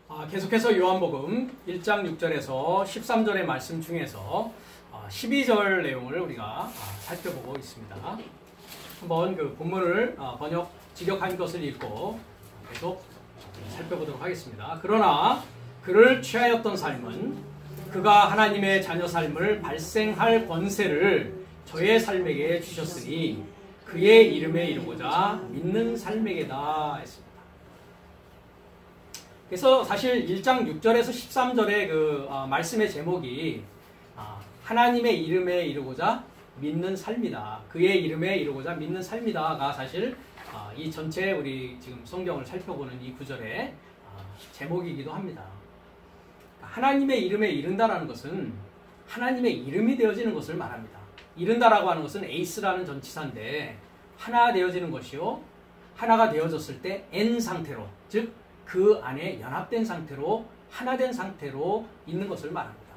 계속해서 요한복음 1장 6절에서 13절의 말씀 중에서 12절 내용을 우리가 살펴보고 있습니다. 한번 그 본문을 직역한 것을 읽고 계속 살펴보도록 하겠습니다. 그러나 그를 취하였던 삶은 그가 하나님의 자녀 삶을 발생할 권세를 저의 삶에게 주셨으니 그의 이름에 이르고자 믿는 삶에게다 했습니다. 그래서 사실 1장 6절에서 13절의 그 말씀의 제목이 하나님의 이름에 이르고자 믿는 삶이다. 그의 이름에 이르고자 믿는 삶이다가 사실 이 전체 우리 지금 성경을 살펴보는 이 구절의 제목이기도 합니다. 하나님의 이름에 이른다라는 것은 하나님의 이름이 되어지는 것을 말합니다. 이른다라고 하는 것은 에이스라는 전치사인데 하나 되어지는 것이요. 하나가 되어졌을 때 N 상태로, 즉 그 안에 연합된 상태로 하나 된 상태로 있는 것을 말합니다.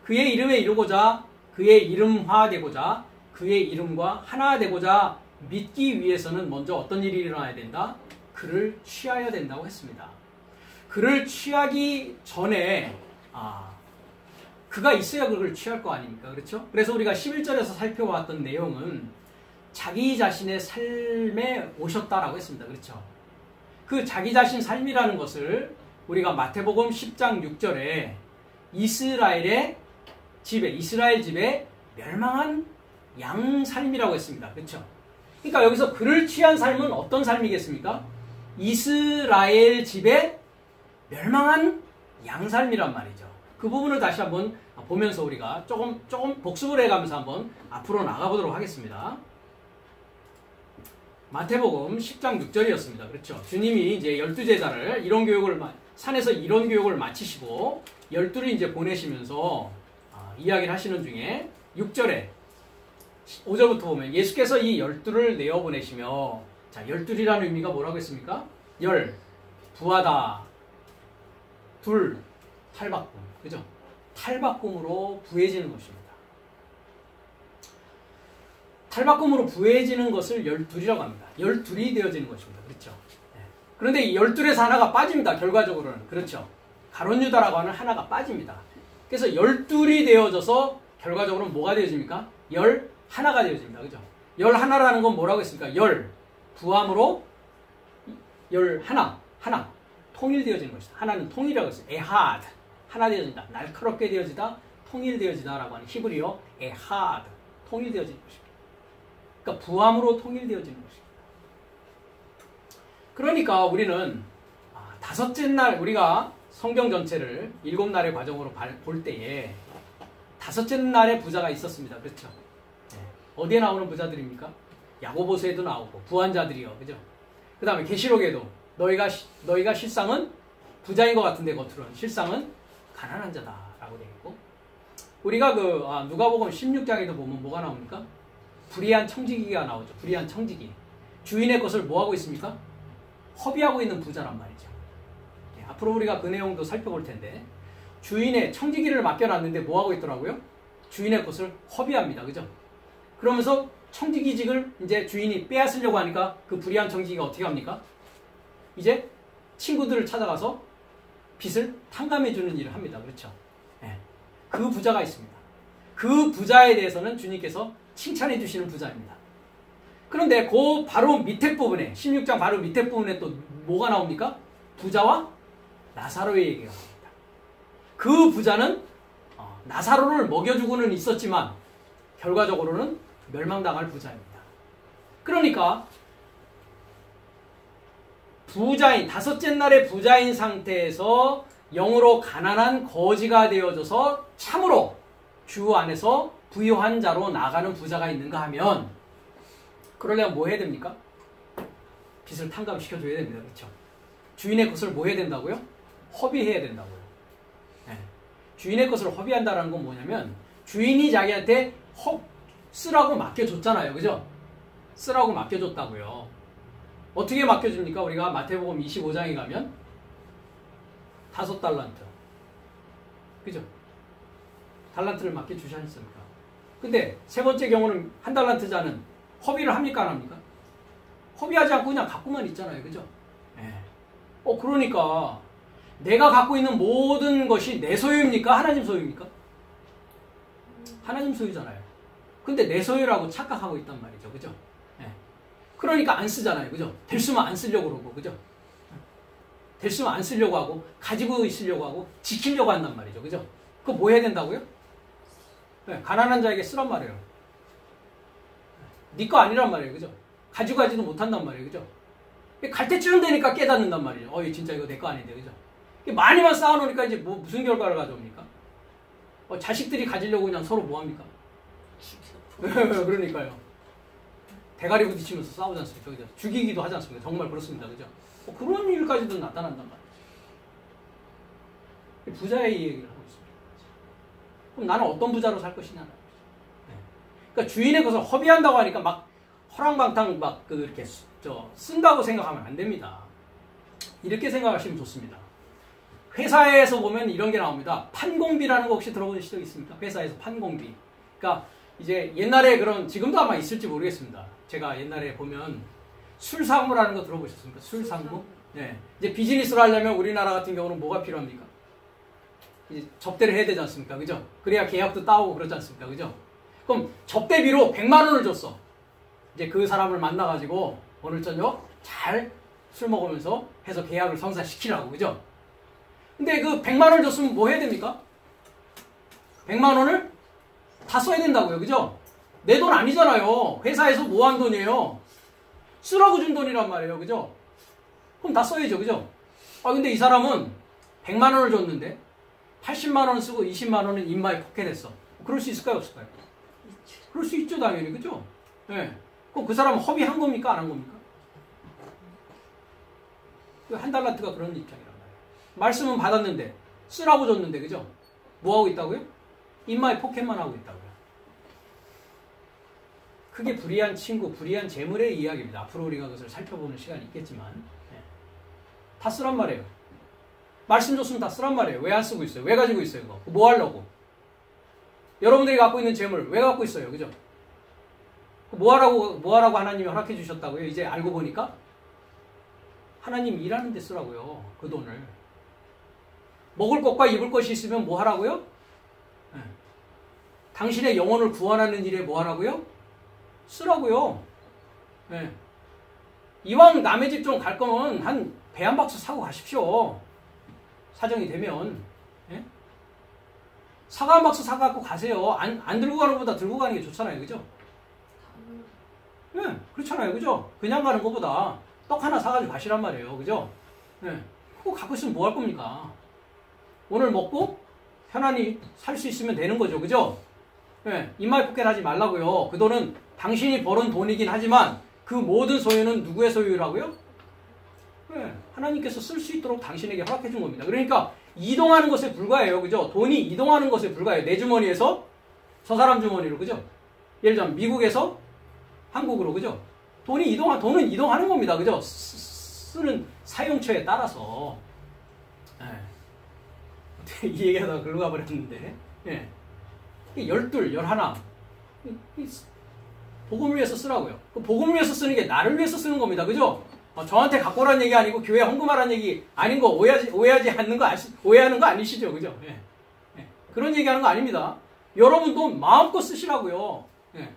그의 이름에 이르고자 그의 이름화되고자 그의 이름과 하나 되고자 믿기 위해서는 먼저 어떤 일이 일어나야 된다? 그를 취하여야 된다고 했습니다. 그를 취하기 전에 그가 있어야 그를 취할 거 아닙니까? 그렇죠? 그래서 우리가 11절에서 살펴봤던 내용은 자기 자신의 삶에 오셨다라고 했습니다. 그렇죠? 그 자기 자신 삶이라는 것을 우리가 마태복음 10장 6절에 이스라엘 집에 멸망한 양 삶이라고 했습니다. 그렇죠? 그러니까 여기서 그를 취한 삶은 어떤 삶이겠습니까? 이스라엘 집에 멸망한 양 삶이란 말이죠. 그 부분을 다시 한번 보면서 우리가 조금 복습을 해가면서 한번 앞으로 나가보도록 하겠습니다. 마태복음 10장 6절이었습니다. 그렇죠? 주님이 이제 12제자를 산에서 이론 교육을 마치시고 12를 이제 보내시면서 이야기를 하시는 중에 6절에 5절부터 보면 예수께서 이 12를 내어보내시며, 자, 12이라는 의미가 뭐라고 했습니까? 열, 부하다, 둘, 탈바꿈. 그죠? 탈바꿈으로 부해지는 것입니다. 탈바꿈으로 부해지는 것을 12이라고 합니다. 12이 되어지는 것입니다. 그렇죠? 그런데 이 12에서 하나가 빠집니다. 결과적으로는. 그렇죠? 가룟 유다라고 하는 하나가 빠집니다. 그래서 12이 되어져서 결과적으로 뭐가 되어집니까? 11가 되어집니다. 그죠? 11라는 건 뭐라고 했습니까? 부함으로 11, 하나. 통일되어지는 것이다. 하나는 통일이라고 했어요. 에하드. 하나 되어진다. 날카롭게 되어지다. 통일되어지다라고 하는 히브리어 에하드. 통일되어지는 것입니다. 그러니까 부함으로 통일되어지는 것입니다. 그러니까 우리는 다섯째 날, 우리가 성경 전체를 7날의 과정으로 볼 때에 다섯째 날의 부자가 있었습니다. 그렇죠? 어디에 나오는 부자들입니까? 야고보서에도 나오고 부한자들이요. 그죠? 그 다음에 계시록에도 너희가 실상은 부자인 것 같은데 겉으로는 실상은 가난한 자다라고 되어 있고, 우리가 누가복음 16장에도 보면 뭐가 나옵니까? 불의한 청지기가 나오죠. 불의한 청지기. 주인의 것을 뭐하고 있습니까? 허비하고 있는 부자란 말이죠. 앞으로 우리가 그 내용도 살펴볼 텐데, 주인의 청지기를 맡겨놨는데 뭐하고 있더라고요? 주인의 것을 허비합니다. 그죠? 그러면서 청지기직을 이제 주인이 빼앗으려고 하니까 그 불의한 청지기가 어떻게 합니까? 이제 친구들을 찾아가서 빚을 탕감해주는 일을 합니다. 그렇죠? 그 부자가 있습니다. 그 부자에 대해서는 주님께서 칭찬해 주시는 부자입니다. 그런데 그 바로 밑에 부분에, 16장 바로 밑에 부분에 또 뭐가 나옵니까? 부자와 나사로의 얘기가 나옵니다. 그 부자는 나사로를 먹여주고는 있었지만 결과적으로는 멸망당할 부자입니다. 그러니까 다섯째 날의 부자인 상태에서 영으로 가난한 거지가 되어져서 참으로 주 안에서 부유한 자로 나가는 부자가 있는가 하면, 그러려면 뭐 해야 됩니까? 빚을 탕감시켜줘야 됩니다. 그렇죠? 주인의 것을 뭐 해야 된다고요? 허비해야 된다고요. 주인의 것을 허비한다는 건 뭐냐면, 주인이 자기한테 쓰라고 맡겨줬잖아요. 그죠? 쓰라고 맡겨줬다고요. 어떻게 맡겨줍니까? 우리가 마태복음 25장에 가면 5달란트. 그죠? 달란트를 맡겨주지 않습니까? 근데 세 번째 경우는 1달란트자는 허비를 합니까? 안 합니까? 허비하지 않고 그냥 갖고만 있잖아요. 그죠? 그러니까 내가 갖고 있는 모든 것이 내 소유입니까? 하나님 소유입니까? 하나님 소유잖아요. 근데 내 소유라고 착각하고 있단 말이죠. 그죠? 네. 그러니까 안 쓰잖아요. 그죠? 될 수만 안 쓰려고 그러고, 그죠? 될 수만 안 쓰려고 하고, 가지고 있으려고 하고, 지키려고 한단 말이죠. 그죠? 그거 뭐 해야 된다고요? 네. 가난한 자에게 쓰란 말이에요. 네 거 아니란 말이에요. 그죠? 가지고 가지도 못한단 말이에요. 그죠? 갈 때쯤 되니까 깨닫는단 말이에요. 진짜 이거 내 거 아닌데. 그죠? 많이만 쌓아놓으니까 이제 무슨 결과를 가져옵니까? 자식들이 가지려고 그냥 서로 뭐합니까? 그러니까요. 대가리 부딪히면서 싸우지 않습니까? 그죠? 죽이기도 하지 않습니까? 정말 그렇습니다. 그죠? 그런 일까지도 나타난단 말이에요. 부자의 얘기를 하고 있습니다. 그럼 나는 어떤 부자로 살 것이냐? 네. 그러니까 주인의 것을 허비한다고 하니까 막 허랑방탕 막 이렇게 쓴다고 생각하면 안 됩니다. 이렇게 생각하시면 좋습니다. 회사에서 보면 이런 게 나옵니다. 판공비라는 거 혹시 들어보신 적 있습니까? 회사에서 판공비. 그러니까 이제 옛날에 지금도 아마 있을지 모르겠습니다. 제가 옛날에 보면 술상무라는 거 들어보셨습니까? 술상무? 네. 이제 비즈니스를 하려면 우리나라 같은 경우는 뭐가 필요합니까? 이제 접대를 해야 되지 않습니까? 그죠? 그래야 계약도 따오고 그러지 않습니까? 그죠? 그럼 접대비로 100만 원을 줬어. 이제 그 사람을 만나가지고 오늘 저녁 잘 술 먹으면서 해서 계약을 성사시키라고. 그죠? 근데 그 100만 원을 줬으면 뭐 해야 됩니까? 100만 원을 다 써야 된다고요. 그죠? 내 돈 아니잖아요. 회사에서 모은 돈이에요. 쓰라고 준 돈이란 말이에요. 그죠? 그럼 다 써야죠. 그죠? 근데 이 사람은 100만 원을 줬는데 80만 원 쓰고 20만 원은 인마에 포켓했어. 그럴 수 있을까요? 없을까요? 그럴 수 있죠. 당연히. 그죠? 네. 그럼 그 사람은 허비한 겁니까? 안 한 겁니까? 한 달란트가 그런 입장이란 말이에요. 말씀은 받았는데 쓰라고 줬는데 그죠? 뭐 하고 있다고요? 인마에 포켓만 하고 있다고요. 그게 불의한 친구, 불의한 재물의 이야기입니다. 앞으로 우리가 그것을 살펴보는 시간이 있겠지만 다 쓰란 말이에요. 말씀 줬으면 다 쓰란 말이에요. 왜 안 쓰고 있어요? 왜 가지고 있어요? 그거? 뭐 하려고? 여러분들이 갖고 있는 재물 왜 갖고 있어요? 그죠? 뭐 하라고 하나님이 허락해 주셨다고요? 이제 알고 보니까 하나님 일하는 데 쓰라고요. 그 돈을. 먹을 것과 입을 것이 있으면 뭐 하라고요? 네. 당신의 영혼을 구원하는 일에 뭐 하라고요? 쓰라고요. 네. 이왕 남의 집 좀 갈 거면 한 배 한 박스 사고 가십시오. 사정이 되면. 네? 사과 한 박스 사갖고 가세요. 안 들고 가는 것보다 들고 가는 게 좋잖아요. 그죠? 네, 그렇잖아요. 그죠? 그냥 가는 것보다 떡 하나 사가지고 가시란 말이에요. 그죠? 네. 그거 갖고 있으면 뭐 할 겁니까? 오늘 먹고 편안히 살 수 있으면 되는 거죠. 그죠? 네. 인마이 포켓 하지 말라고요. 그 돈은 당신이 벌은 돈이긴 하지만 그 모든 소유는 누구의 소유라고요? 네. 하나님께서 쓸 수 있도록 당신에게 허락해 준 겁니다. 그러니까 이동하는 것에 불과해요. 그죠? 돈이 이동하는 것에 불과해요. 내 주머니에서 저 사람 주머니로. 그죠? 예를 들면 미국에서 한국으로. 그죠? 돈은 이동하는 겁니다. 그죠? 쓰는 사용처에 따라서. 네. 이 얘기하다가 글로 가버렸는데. 네. 12, 11. 복음을 위해서 쓰라고요. 복음을 위해서 쓰는 게 나를 위해서 쓰는 겁니다. 그죠? 저한테 갖고 오라는 얘기 아니고 교회 헌금하라는 얘기 아닌 거 오해하는 거 아니시죠? 그죠? 네. 네. 그런 얘기하는 거 아닙니다. 여러분 돈 마음껏 쓰시라고요. 네.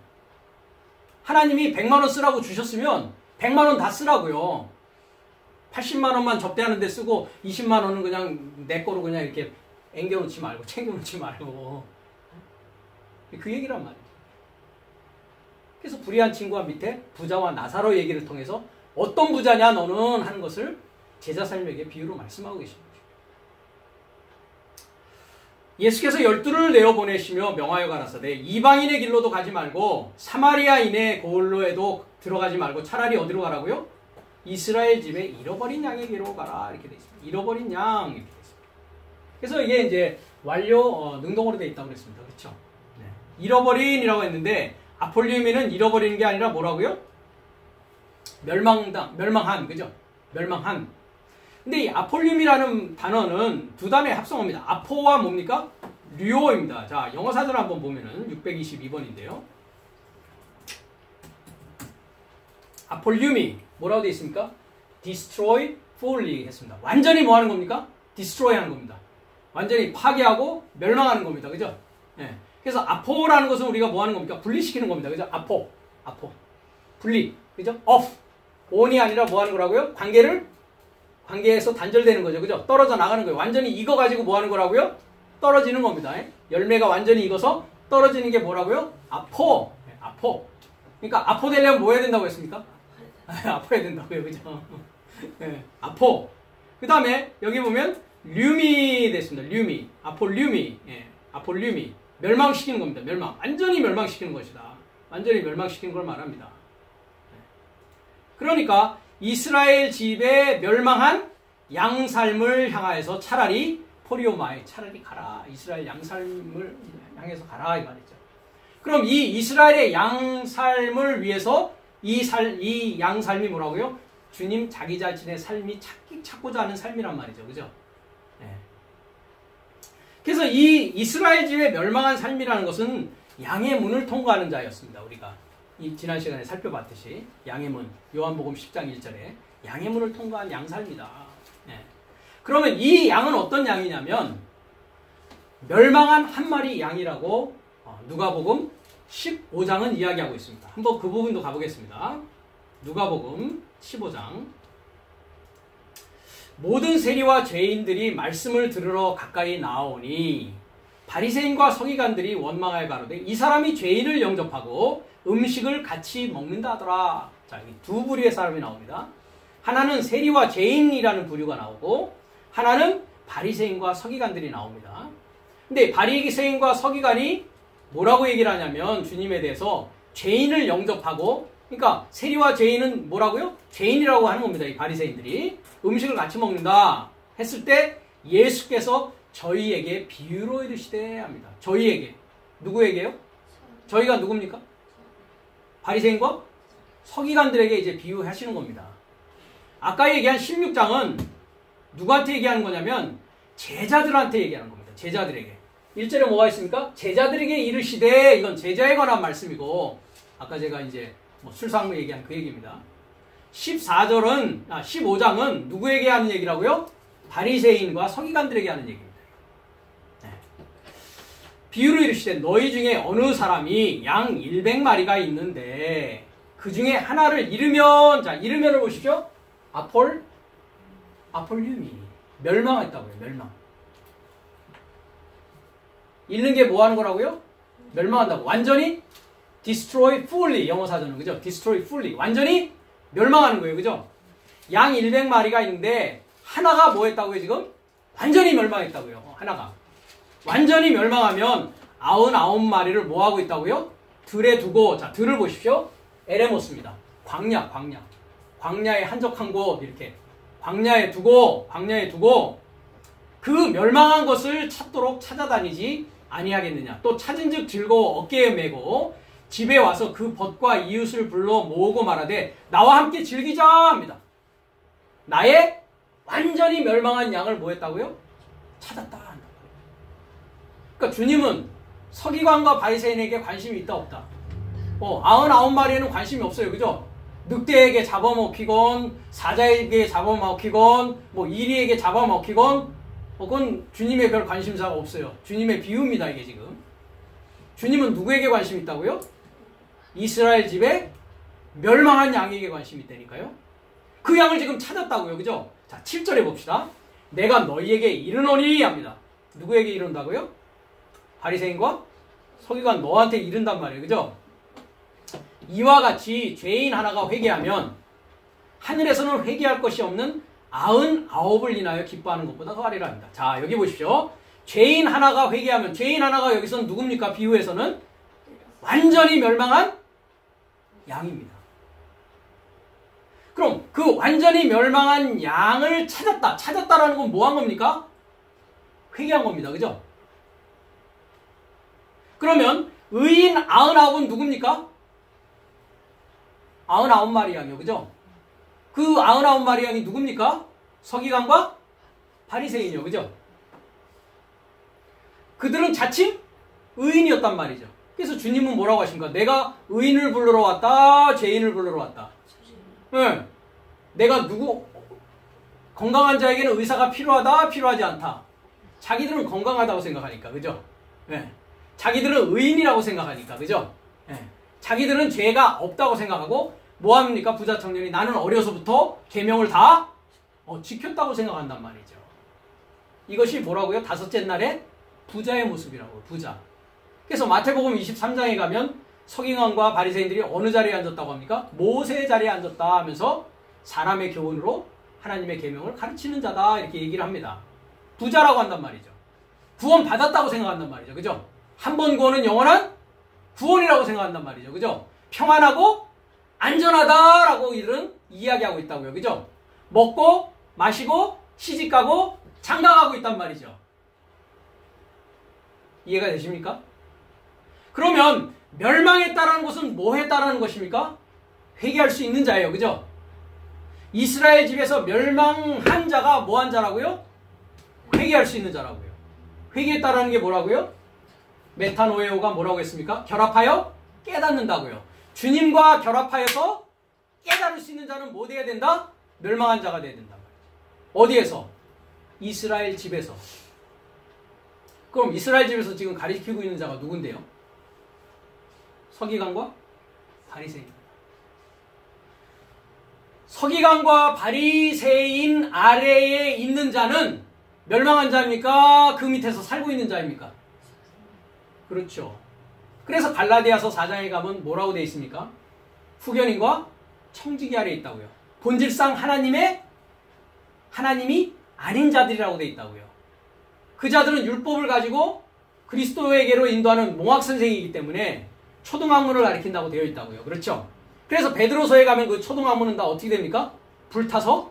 하나님이 100만 원 쓰라고 주셨으면 100만 원 다 쓰라고요. 80만 원만 접대하는 데 쓰고 20만 원은 그냥 내 거로 그냥 이렇게 앵겨놓지 말고 챙겨놓지 말고. 그 얘기란 말이에요. 그래서 불의한 친구와 밑에 부자와 나사로 얘기를 통해서 어떤 부자냐 너는 하는 것을 제자 삶에게 비유로 말씀하고 계십니다. 예수께서 12를 내어보내시며 명하여 가라사대 이방인의 길로도 가지 말고 사마리아인의 고을로에도 들어가지 말고 차라리 어디로 가라고요? 이스라엘 집에 잃어버린 양에게로 가라. 이렇게 되어 있습니다. 잃어버린 양 이렇게 되어 있습니다. 그래서 이게 이제 완료 능동으로 되어 있다고 그랬습니다. 그렇죠? 네. 잃어버린이라고 했는데 아폴리우미는 잃어버리는 게 아니라 뭐라고요? 멸망한, 그죠? 멸망한. 근데 이 아폴륨이라는 단어는 두 단어의 합성어입니다. 아포와 뭡니까? 류오입니다. 자, 영어 사전을 한번 보면은 622번인데요. 아폴륨이 뭐라고 되어 있습니까? destroy fully 했습니다. 완전히 뭐 하는 겁니까? destroy 하는 겁니다. 완전히 파괴하고 멸망하는 겁니다. 그죠? 예. 그래서 아포라는 것은 우리가 뭐 하는 겁니까? 분리시키는 겁니다. 그죠? 아포. 분리. 그죠? off. on이 아니라 뭐 하는 거라고요? 관계에서 단절되는 거죠. 그죠? 떨어져 나가는 거예요. 완전히 익어 가지고 뭐 하는 거라고요? 떨어지는 겁니다. 열매가 완전히 익어서 떨어지는 게 뭐라고요? 아포. 그러니까 아포 되려면 뭐 해야 된다고 했습니까? 아파야 된다고요. 그죠? 네, 아포. 그 다음에 여기 보면 류미 됐습니다. 류미. 아폴류미. 예, 아폴류미. 멸망시키는 겁니다. 완전히 멸망시키는 것이다. 완전히 멸망시키는 걸 말합니다. 그러니까 이스라엘 집에 멸망한 양살을 향하여서 차라리 포리오마에 차라리 가라. 이스라엘 양살을 향해서 가라 이 말이죠. 그럼 이 이스라엘의 양살을 위해서 이 양살이 뭐라고요? 주님 자기 자신의 삶이 찾고자 하는 삶이란 말이죠. 그죠? 네. 그래서 이 이스라엘 집의 멸망한 삶이라는 것은 양의 문을 통과하는 자였습니다. 우리가 지난 시간에 살펴봤듯이 양의 문, 요한복음 10장 1절에 양의 문을 통과한 양살입니다. 네. 그러면 이 양은 어떤 양이냐면 멸망한 한 마리 양이라고 누가복음 15장은 이야기하고 있습니다. 한번 그 부분도 가보겠습니다. 누가복음 15장. 모든 세리와 죄인들이 말씀을 들으러 가까이 나오니 바리새인과 서기관들이 원망하여 가로되 이 사람이 죄인을 영접하고 음식을 같이 먹는다 하더라. 자, 여기 두 부류의 사람이 나옵니다. 하나는 세리와 죄인이라는 부류가 나오고 하나는 바리새인과 서기관들이 나옵니다. 근데 바리새인과 서기관이 뭐라고 얘기를 하냐면 주님에 대해서 죄인을 영접하고, 그러니까 세리와 죄인은 뭐라고요? 죄인이라고 하는 겁니다. 이 바리새인들이 음식을 같이 먹는다 했을 때 예수께서 저희에게 비유로 이르시되 합니다. 저희에게. 누구에게요? 저희가 누굽니까? 바리새인과 서기관들에게 이제 비유하시는 겁니다. 아까 얘기한 16장은 누구한테 얘기하는 거냐면 제자들한테 얘기하는 겁니다. 제자들에게. 1절에 뭐가 있습니까? 제자들에게 이르시되, 이건 제자에 관한 말씀이고, 아까 제가 이제 출상무 얘기한 그 얘기입니다. 15장은 누구에게 하는 얘기라고요? 바리새인과 서기관들에게 하는 얘기입니다. 네. 비유로 이르시되 너희 중에 어느 사람이 양 100마리가 있는데 그 중에 하나를 잃으면, 자, 잃으면을 보십시오. 아폴류미. 멸망했다고요. 멸망. 잃는 게 뭐 하는 거라고요? 멸망한다고. 완전히 destroy fully. 영어 사전은 그죠? destroy fully. 완전히 멸망하는 거예요. 그죠? 양 100마리가 있는데 하나가 뭐 했다고요, 지금? 완전히 멸망했다고요. 하나가. 완전히 멸망하면 99마리를 뭐 하고 있다고요? 들에 두고, 자, 들을 보십시오. 에레모스입니다. 광야에 한적한 곳, 이렇게. 광야에 두고 그 멸망한 것을 찾도록 찾아다니지 아니하겠느냐. 또 찾은즉 즐거워 어깨에 메고 집에 와서 그 벗과 이웃을 불러 모으고 말하되 나와 함께 즐기자 합니다. 나의 완전히 멸망한 양을 뭐 했다고요? 찾았다. 그러니까 주님은 서기관과 바리새인에게 관심이 있다 없다? 99마리에는 관심이 없어요. 그죠? 늑대에게 잡아먹히건 사자에게 잡아먹히건 뭐 이리에게 잡아먹히건 그건 주님의 별 관심사가 없어요. 주님의 비유입니다. 이게 지금. 주님은 누구에게 관심이 있다고요? 이스라엘 집에 멸망한 양에게 관심이 있다니까요. 그 양을 지금 찾았다고요. 그죠? 자, 7절에 봅시다. 내가 너희에게 이르노니 합니다. 누구에게 이른다고요? 바리새인과 서기관 너한테 이른단 말이에요. 그죠? 이와 같이 죄인 하나가 회개하면 하늘에서는 회개할 것이 없는 99을 인하여 기뻐하는 것보다 더하리라 합니다. 자, 여기 보십시오. 죄인 하나가 회개하면, 죄인 하나가 여기서는 누굽니까? 비유에서는 완전히 멸망한 양입니다. 그럼 그 완전히 멸망한 양을 찾았다라는 건 뭐 한 겁니까? 회개한 겁니다. 그죠? 그러면 의인 99은 누굽니까? 99마리 양이요. 그죠? 그 99마리 양이 누굽니까? 서기관과 바리새인이요. 그죠? 그들은 자칭 의인이었단 말이죠. 그래서 주님은 뭐라고 하십니까? 내가 의인을 부르러 왔다, 죄인을 부르러 왔다. 네. 내가 건강한 자에게는 의사가 필요하다, 필요하지 않다. 자기들은 건강하다고 생각하니까, 그죠? 예. 자기들은 의인이라고 생각하니까, 그죠? 예. 자기들은 죄가 없다고 생각하고, 뭐 합니까? 부자 청년이 나는 어려서부터 계명을 다 지켰다고 생각한단 말이죠. 이것이 뭐라고요? 다섯째 날에 부자의 모습이라고요. 부자. 그래서 마태복음 23장에 가면 서기관과 바리새인들이 어느 자리에 앉았다고 합니까? 모세의 자리에 앉았다 하면서 사람의 교훈으로 하나님의 계명을 가르치는 자다 이렇게 얘기를 합니다. 부자라고 한단 말이죠. 구원 받았다고 생각한단 말이죠. 그죠? 한 번 구원은 영원한 구원이라고 생각한단 말이죠. 그죠? 평안하고 안전하다라고 이들은 이야기하고 있다고요. 그죠? 먹고 마시고 시집가고 장가가고 있단 말이죠. 이해가 되십니까? 그러면 멸망했다라는 것은 뭐 했다라는 것입니까? 회개할 수 있는 자예요. 그죠? 이스라엘 집에서 멸망한 자가 뭐 한 자라고요? 회개할 수 있는 자라고요. 회개했다라는 게 뭐라고요? 메타노에오가 뭐라고 했습니까? 결합하여 깨닫는다고요. 주님과 결합하여서 깨달을 수 있는 자는 뭐 돼야 된다? 멸망한 자가 돼야 된다. 어디에서? 이스라엘 집에서. 그럼 이스라엘 집에서 지금 가리키고 있는 자가 누군데요? 서기관과 바리새인. 서기관과 바리새인 아래에 있는 자는 멸망한 자입니까? 그 밑에서 살고 있는 자입니까? 그렇죠. 그래서 갈라디아서 4장에 가면 뭐라고 되어 있습니까? 후견인과 청지기 아래에 있다고요. 본질상 하나님이 아닌 자들이라고 되어 있다고요. 그 자들은 율법을 가지고 그리스도에게로 인도하는 몽학선생이기 때문에 초등학문을 가리킨다고 되어 있다고요. 그렇죠? 그래서 베드로서에 가면 그 초등학문은 다 어떻게 됩니까? 불타서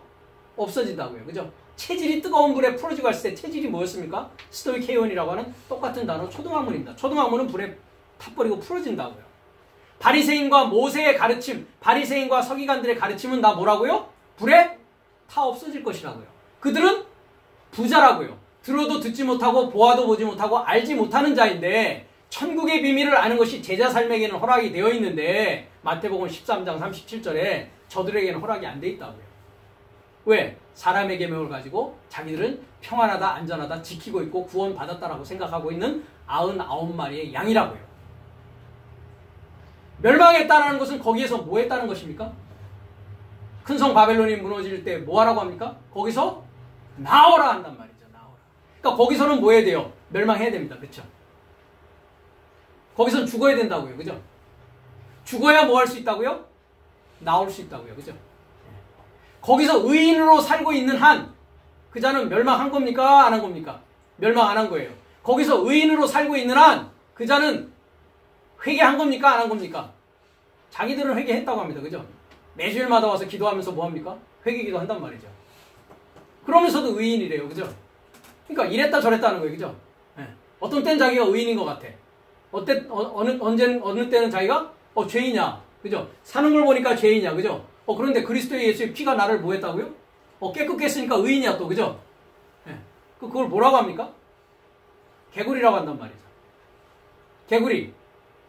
없어진다고요. 그죠? 체질이 뜨거운 불에 풀어지고 갔을 때 체질이 뭐였습니까? 스토이케이온이라고 하는 똑같은 단어 초등학문입니다. 초등학문은 불에 타버리고 풀어진다고요. 바리새인과 모세의 가르침, 바리새인과 서기관들의 가르침은 다 뭐라고요? 불에 타 없어질 것이라고요. 그들은 부자라고요. 들어도 듣지 못하고 보아도 보지 못하고 알지 못하는 자인데 천국의 비밀을 아는 것이 제자 삶에게는 허락이 되어 있는데 마태복음 13장 37절에 저들에게는 허락이 안 돼 있다고요. 왜? 사람의 계명을 가지고 자기들은 평안하다, 안전하다, 지키고 있고 구원받았다라고 생각하고 있는 99마리의 양이라고요. 멸망했다는 것은 거기에서 뭐 했다는 것입니까? 큰 성 바벨론이 무너질 때 뭐 하라고 합니까? 거기서 나오라 한단 말이죠. 나오라. 그러니까 거기서는 뭐 해야 돼요? 멸망해야 됩니다. 그렇죠? 거기서는 죽어야 된다고요. 그죠? 죽어야 뭐 할 수 있다고요? 나올 수 있다고요. 그죠? 거기서 의인으로 살고 있는 한 그 자는 멸망한 겁니까? 안 한 겁니까? 멸망 안 한 거예요. 거기서 의인으로 살고 있는 한 그 자는 회개한 겁니까? 안 한 겁니까? 자기들은 회개했다고 합니다. 그죠? 매주일마다 와서 기도하면서 뭐 합니까? 회개기도 한단 말이죠. 그러면서도 의인이래요. 그죠? 그러니까 이랬다 저랬다 하는 거예요. 그죠? 네. 어떤 때는 자기가 의인인 것 같아. 어느 때는 자기가 죄인이야. 그죠? 사는 걸 보니까 죄인이야. 그죠? 그런데 그리스도의 예수의 피가 나를 뭐 했다고요? 깨끗게 했으니까 의인이야 또. 그죠? 네. 그걸 뭐라고 합니까? 개구리라고 한단 말이죠. 개구리.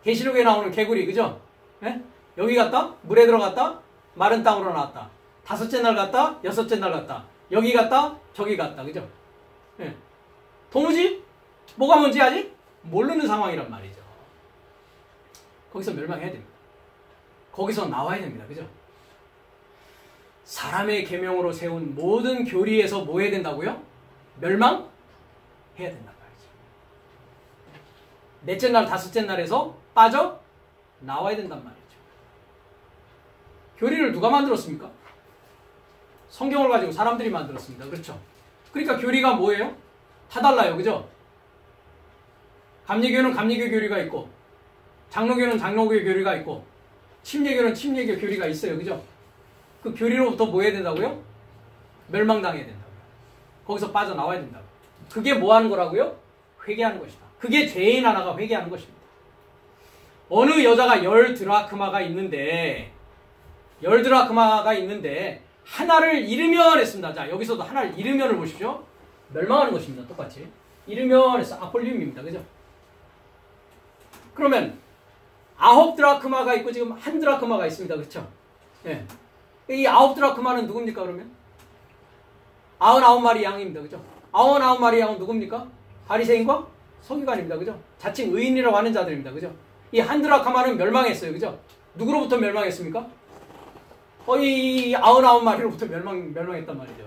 계시록에 나오는 개구리. 그죠? 네? 여기 갔다 물에 들어갔다 마른 땅으로 나왔다. 5째 날 갔다 6째 날 갔다. 여기 갔다 저기 갔다. 그죠? 네. 도무지 뭐가 뭔지 아직 모르는 상황이란 말이죠. 거기서 멸망해야 됩니다. 거기서 나와야 됩니다. 그죠? 사람의 계명으로 세운 모든 교리에서 뭐 해야 된다고요? 멸망해야 된단 말이죠. 넷째 날, 5째 날에서 빠져 나와야 된단 말이죠. 교리를 누가 만들었습니까? 성경을 가지고 사람들이 만들었습니다. 그렇죠? 그러니까 교리가 뭐예요? 다 달라요. 그죠? 감리교는 감리교 교리가 있고 장로교는 장로교 교리가 있고 침례교는 침례교 교리가 있어요. 그죠? 그 교리로부터 뭐 해야 된다고요? 멸망당해야 된다고요. 거기서 빠져나와야 된다고요. 그게 뭐 하는 거라고요? 회개하는 것이다. 그게 죄인 하나가 회개하는 것입니다. 어느 여자가 10드라크마가 있는데 하나를 잃으면 했습니다. 자, 여기서도 하나를 잃으면을 보십시오. 멸망하는 것입니다. 똑같이. 잃으면 해서 아폴리움입니다. 그죠? 그러면 9드라크마가 있고 지금 1드라크마가 있습니다. 그렇죠? 예. 이 9드라크마는 누굽니까 그러면? 99마리 양입니다. 그죠? 99마리 양은 누굽니까? 바리새인과 서기관입니다. 그죠? 자칭 의인이라고 하는 자들입니다. 그죠? 이 한 드라크마는 멸망했어요. 그죠? 누구로부터 멸망했습니까? 이 99마리로부터 멸망했단 말이죠.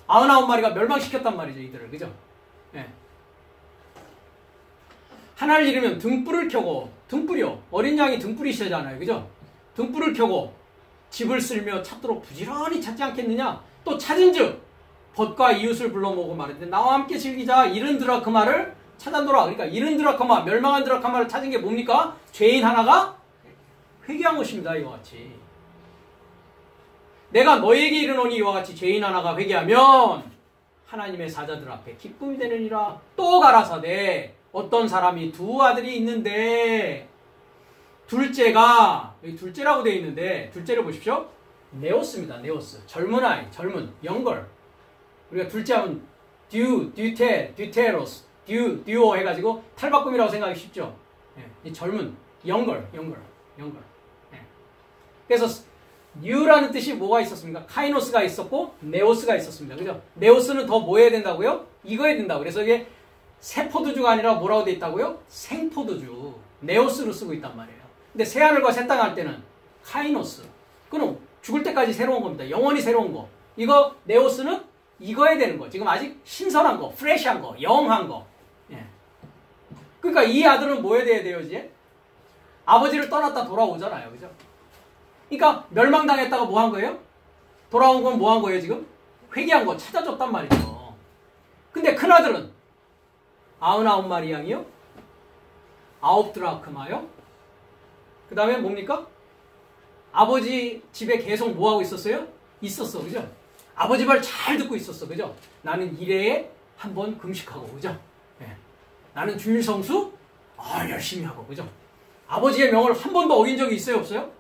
99마리가 멸망시켰단 말이죠. 이들을. 그죠? 예. 하나를 잃으면 등불을 켜고, 등불이요. 어린 양이 등불이시잖아요. 그죠? 등불을 켜고 집을 쓸며 찾도록 부지런히 찾지 않겠느냐? 또 찾은즉 벗과 이웃을 불러 모으고 말했는데 나와 함께 즐기자. 잃은 드라크마를 찾아노라. 그러니까 잃은 드라크마, 멸망한 드라크마를 찾은 게 뭡니까? 죄인 하나가 회개한 것입니다. 이와 같이. 내가 너에게 이르노니 이와 같이 죄인 하나가 회개하면 하나님의 사자들 앞에 기쁨이 되느니라. 또 가라사대 어떤 사람이 두 아들이 있는데 둘째가, 여기 둘째라고 되어 있는데 둘째를 보십시오. 네오스입니다. 네오스. 젊은 아이, 젊은, 영걸. 우리가 둘째 하면 듀테로스, 듀오 해가지고 탈바꿈이라고 생각하기 쉽죠. 예, 이 젊은, 영걸. 예. 그래서 뉴라는 뜻이 뭐가 있었습니까? 카이노스가 있었고 네오스가 있었습니다. 그죠? 네오스는 더 뭐 해야 된다고요? 익어야 된다고. 그래서 이게 새 포도주가 아니라 뭐라고 돼 있다고요? 생포도주. 네오스로 쓰고 있단 말이에요. 근데 새하늘과 새 땅 할 때는 카이노스. 그건 죽을 때까지 새로운 겁니다. 영원히 새로운 거. 이거 네오스는 익어야 되는 거. 지금 아직 신선한 거, 프레시한 거, 영한 거. 예. 그러니까 이 아들은 뭐 해야 돼요, 이제? 아버지를 떠났다 돌아오잖아요. 그죠? 그러니까 멸망당했다가 뭐 한 거예요? 돌아온 건 뭐 한 거예요, 지금? 회개한 거 찾아줬단 말이죠. 근데 큰아들은 99마리 양이요? 9드라크마요? 그 다음에 뭡니까? 아버지 집에 계속 뭐 하고 있었어요? 있었어. 그죠? 아버지 말 잘 듣고 있었어. 그죠? 나는 1회에 한 번 금식하고. 그죠? 예. 나는 주일 성수 열심히 하고. 그죠? 아버지의 명을 한 번도 어긴 적이 있어요? 없어요?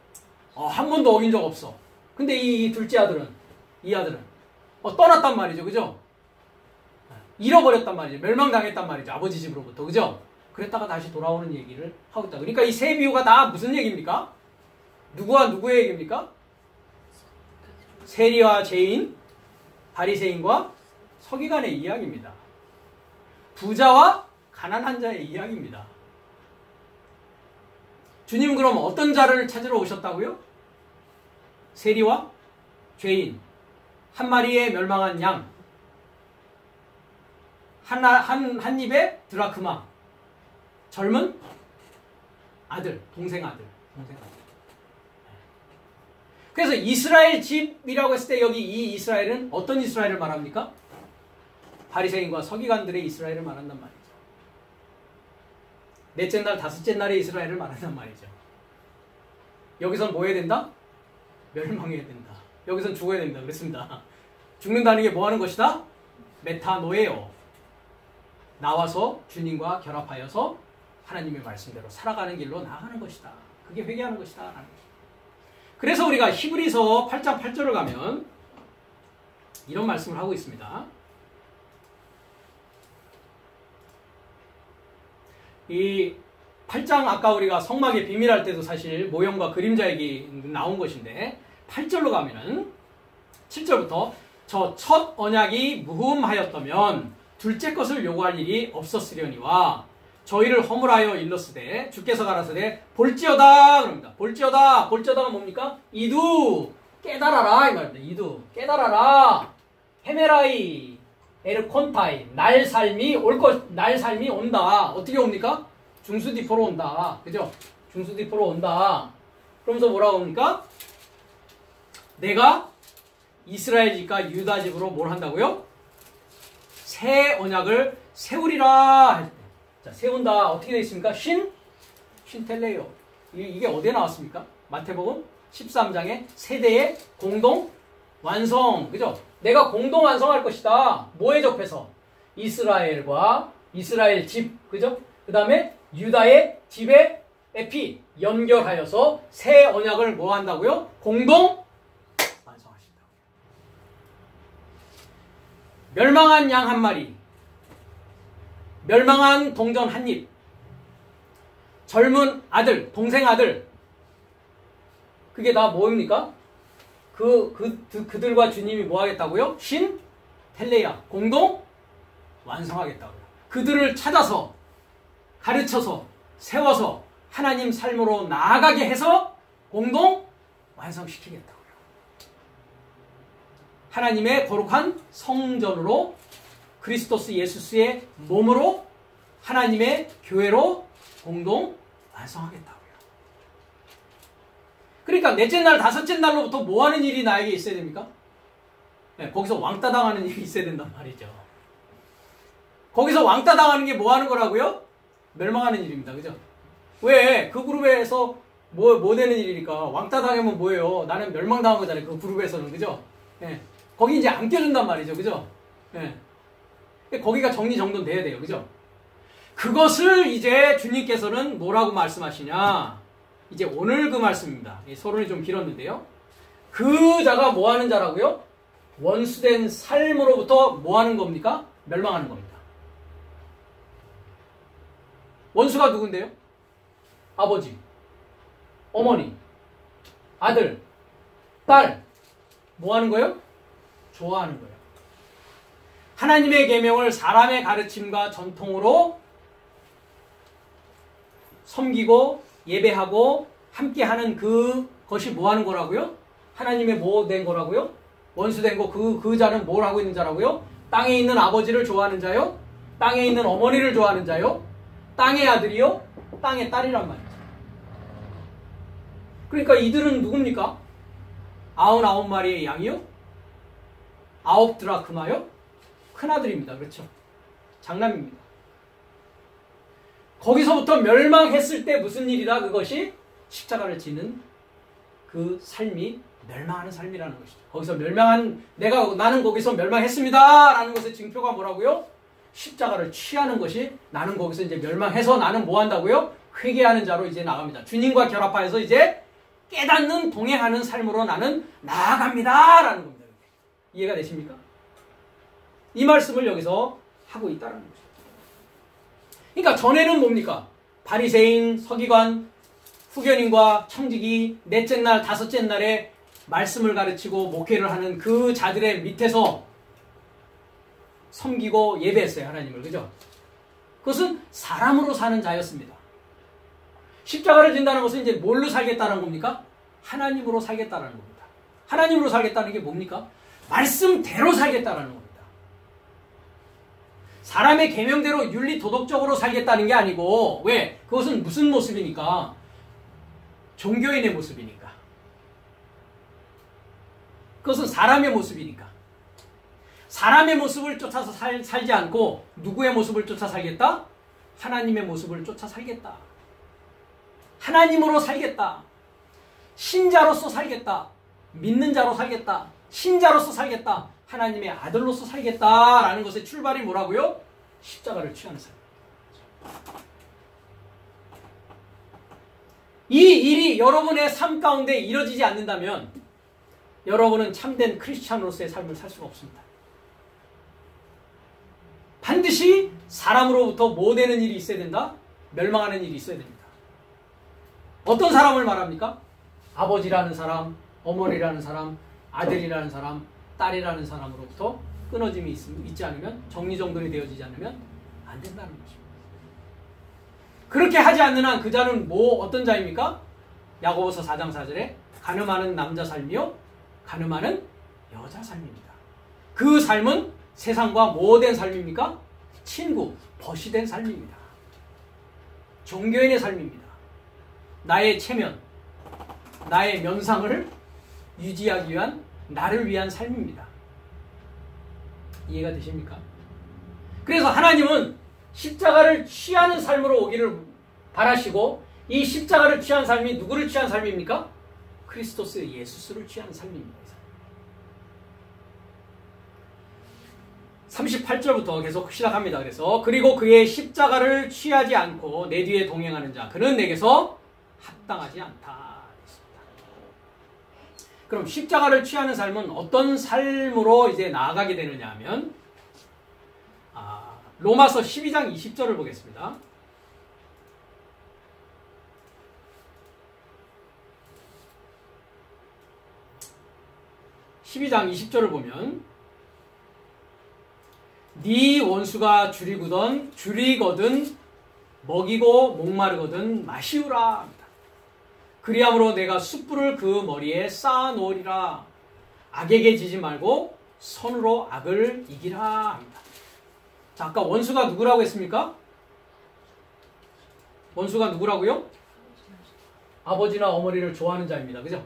한 번도 어긴 적 없어. 근데 이 둘째 아들은, 이 아들은 떠났단 말이죠. 그죠? 잃어버렸단 말이죠. 멸망당했단 말이죠. 아버지 집으로부터. 그죠? 그랬다가 다시 돌아오는 얘기를 하고 있다. 그러니까 이 세 비유가 다 무슨 얘기입니까? 누구와 누구의 얘기입니까? 세리와 죄인, 바리새인과 서기관의 이야기입니다. 부자와 가난한 자의 이야기입니다. 주님 그럼 어떤 자를 찾으러 오셨다고요? 세리와 죄인, 한 마리의 멸망한 양, 한 입에 드라크마, 젊은 아들, 동생 아들. 그래서 이스라엘 집이라고 했을 때 여기 이 이스라엘은 어떤 이스라엘을 말합니까? 바리새인과 서기관들의 이스라엘을 말한단 말이죠. 넷째 날, 다섯째 날의 이스라엘을 말한단 말이죠. 여기선 뭐 해야 된다? 멸망해야 된다. 여기선 죽어야 된다. 그랬습니다. 죽는다는 게 뭐 하는 것이다? 메타노예요. 나와서 주님과 결합하여서 하나님의 말씀대로 살아가는 길로 나아가는 것이다. 그게 회개하는 것이다. 라는 것이다. 그래서 우리가 히브리서 8장 8절을 가면 이런 말씀을 하고 있습니다. 이 8장 아까 우리가 성막의 비밀할 때도 사실 모형과 그림자 얘기 나온 것인데 8절로 가면은 7절부터 저 첫 언약이 무흠하였다면 둘째 것을 요구할 일이 없었으려니와 저희를 허물하여 일렀으되 주께서 가라사대 볼지어다 그럽니다. 볼지어다가 뭡니까? 이두 깨달아라 이 말입니다. 이두 깨달아라 헤메라이 에르콘타이 날 삶이 온다. 어떻게 옵니까? 중수디포로 온다. 그죠? 중수디포로 온다. 그러면서 뭐라고 합니까? 내가 이스라엘 집과 유다 집으로 뭘 한다고요? 새 언약을 세우리라 할 때. 자, 세운다. 어떻게 되어 있습니까? 신텔레요. 이게 어디에 나왔습니까? 마태복음 13장에 세대의 공동 완성. 그죠? 내가 공동 완성할 것이다. 뭐에 접해서? 이스라엘과 이스라엘 집. 그죠? 그 다음에 유다의 집의 에피 연결하여서 새 언약을 뭐 한다고요? 공동 완성하신다. 멸망한 양 한 마리, 멸망한 동전 한 입, 젊은 아들, 동생 아들. 그게 다 뭐입니까? 그들과 주님이 뭐 하겠다고요? 신 텔레야 공동 완성하겠다고요. 그들을 찾아서 가르쳐서 세워서 하나님 삶으로 나아가게 해서 공동 완성시키겠다고요. 하나님의 거룩한 성전으로 그리스도스 예수스의 몸으로 하나님의 교회로 공동 완성하겠다고요. 그러니까 넷째 날, 다섯째 날로부터 뭐 하는 일이 나에게 있어야 됩니까? 네, 거기서 왕따 당하는 일이 있어야 된단 말이죠. 거기서 왕따 당하는 게 뭐 하는 거라고요? 멸망하는 일입니다. 그죠? 왜? 그 그룹에서 뭐 되는 일이니까. 왕따 당하면 뭐예요? 나는 멸망당한 거잖아요. 그 그룹에서는. 그죠? 네. 거기 이제 안 껴준단 말이죠. 그죠? 네. 거기가 정리정돈 돼야 돼요. 그죠? 그것을 이제 주님께서는 뭐라고 말씀하시냐? 이제 오늘 그 말씀입니다. 서론이 좀 길었는데요. 그 자가 뭐 하는 자라고요? 원수된 삶으로부터 뭐 하는 겁니까? 멸망하는 겁니다. 원수가 누군데요? 아버지, 어머니, 아들, 딸. 뭐 하는 거예요? 좋아하는 거예요. 하나님의 계명을 사람의 가르침과 전통으로 섬기고 예배하고 함께하는 그것이 뭐 하는 거라고요? 하나님의 뭐 된 거라고요? 원수된 거. 그 자는 뭘 하고 있는 자라고요? 땅에 있는 아버지를 좋아하는 자요? 땅에 있는 어머니를 좋아하는 자요? 땅의 아들이요? 땅의 딸이란 말이죠. 그러니까 이들은 누굽니까? 99마리의 양이요? 9드라크마요? 큰아들입니다. 그렇죠? 장남입니다. 거기서부터 멸망했을 때 무슨 일이다? 그것이 십자가를 지는 그 삶이 멸망하는 삶이라는 것이죠. 거기서 나는 거기서 멸망했습니다 라는 것의 징표가 뭐라고요? 십자가를 취하는 것이, 나는 거기서 이제 멸망해서 나는 뭐 한다고요? 회개하는 자로 이제 나갑니다. 주님과 결합하여서 이제 깨닫는, 동행하는 삶으로 나는 나아갑니다 라는 겁니다. 이해가 되십니까? 이 말씀을 여기서 하고 있다는 거죠. 그러니까 전에는 뭡니까? 바리새인, 서기관, 후견인과 청지기, 넷째 날, 다섯째 날에 말씀을 가르치고 목회를 하는 그 자들의 밑에서 섬기고 예배했어요. 하나님을. 그죠? 그것은 사람으로 사는 자였습니다. 십자가를 진다는 것은 이제 뭘로 살겠다는 겁니까? 하나님으로 살겠다는 겁니다. 하나님으로 살겠다는 게 뭡니까? 말씀대로 살겠다는 겁니다. 사람의 계명대로 윤리 도덕적으로 살겠다는 게 아니고, 왜? 그것은 무슨 모습이니까? 종교인의 모습이니까. 그것은 사람의 모습이니까. 사람의 모습을 쫓아서 살지 않고 누구의 모습을 쫓아 살겠다? 하나님의 모습을 쫓아 살겠다. 하나님으로 살겠다. 신자로서 살겠다. 믿는 자로 살겠다. 신자로서 살겠다. 하나님의 아들로서 살겠다라는 것의 출발이 뭐라고요? 십자가를 취하는 삶. 이 일이 여러분의 삶 가운데 이루어지지 않는다면 여러분은 참된 크리스찬으로서의 삶을 살 수가 없습니다. 반드시 사람으로부터 뭐 되는 일이 있어야 된다? 멸망하는 일이 있어야 됩니다. 어떤 사람을 말합니까? 아버지라는 사람, 어머니라는 사람, 아들이라는 사람, 딸이라는 사람으로부터 끊어짐이 있지 않으면, 정리정돈이 되어지지 않으면 안 된다는 것입니다. 그렇게 하지 않는 한 그 자는 어떤 자입니까? 야고보서 4장 4절에 가늠하는 남자 삶이요, 가늠하는 여자 삶입니다. 그 삶은 세상과 뭐 된 삶입니까? 친구, 벗이 된 삶입니다. 종교인의 삶입니다. 나의 체면, 나의 면상을 유지하기 위한, 나를 위한 삶입니다. 이해가 되십니까? 그래서 하나님은 십자가를 취하는 삶으로 오기를 바라시고, 이 십자가를 취한 삶이 누구를 취한 삶입니까? 그리스도스 예수스를 취하는 삶입니다. 38절부터 계속 시작합니다. 그래서 그리고 그의 십자가를 취하지 않고 내 뒤에 동행하는 자, 그는 내게서 합당하지 않다. 그럼 십자가를 취하는 삶은 어떤 삶으로 이제 나아가게 되느냐 하면, 로마서 12장 20절을 보겠습니다. 12장 20절을 보면 네 원수가 줄이거든 먹이고 목마르거든 마시우라 합니다. 그리함으로 내가 숯불을 그 머리에 쌓아 놓으리라. 악에게 지지 말고 선으로 악을 이기라 합니다. 자, 아까 원수가 누구라고 했습니까? 원수가 누구라고요? 아버지나 어머니를 좋아하는 자입니다. 그죠?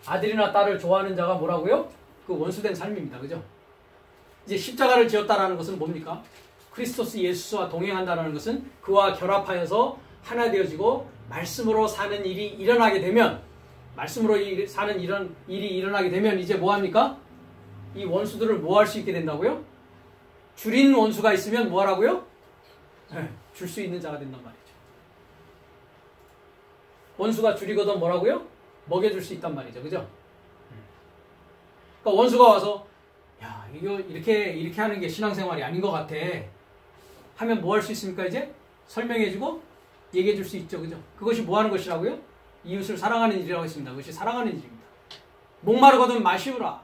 아들이나 딸을 좋아하는 자가 뭐라고요? 그 원수된 삶입니다. 그죠? 이제 십자가를 지었다라는 것은 뭡니까? 크리스토스 예수와 동행한다는 것은 그와 결합하여서 하나 되어지고 말씀으로 사는 일이 일어나게 되면, 말씀으로 사는 이런 일이 일어나게 되면 이제 뭐합니까? 이 원수들을 뭐 할 수 있게 된다고요? 줄인 원수가 있으면 뭐 하라고요? 네, 줄 수 있는 자가 된단 말이죠. 원수가 줄이거든 뭐라고요? 먹여줄 수 있단 말이죠. 그죠? 그러니까 원수가 와서 야, 이거 이렇게 하는 게 신앙생활이 아닌 것 같아 하면 뭐 할 수 있습니까? 이제 설명해주고 얘기해줄 수 있죠. 그죠? 그것이 뭐 하는 것이라고요? 이웃을 사랑하는 일이라고 했습니다. 그것이 사랑하는 일입니다. 목마르거든 마시우라.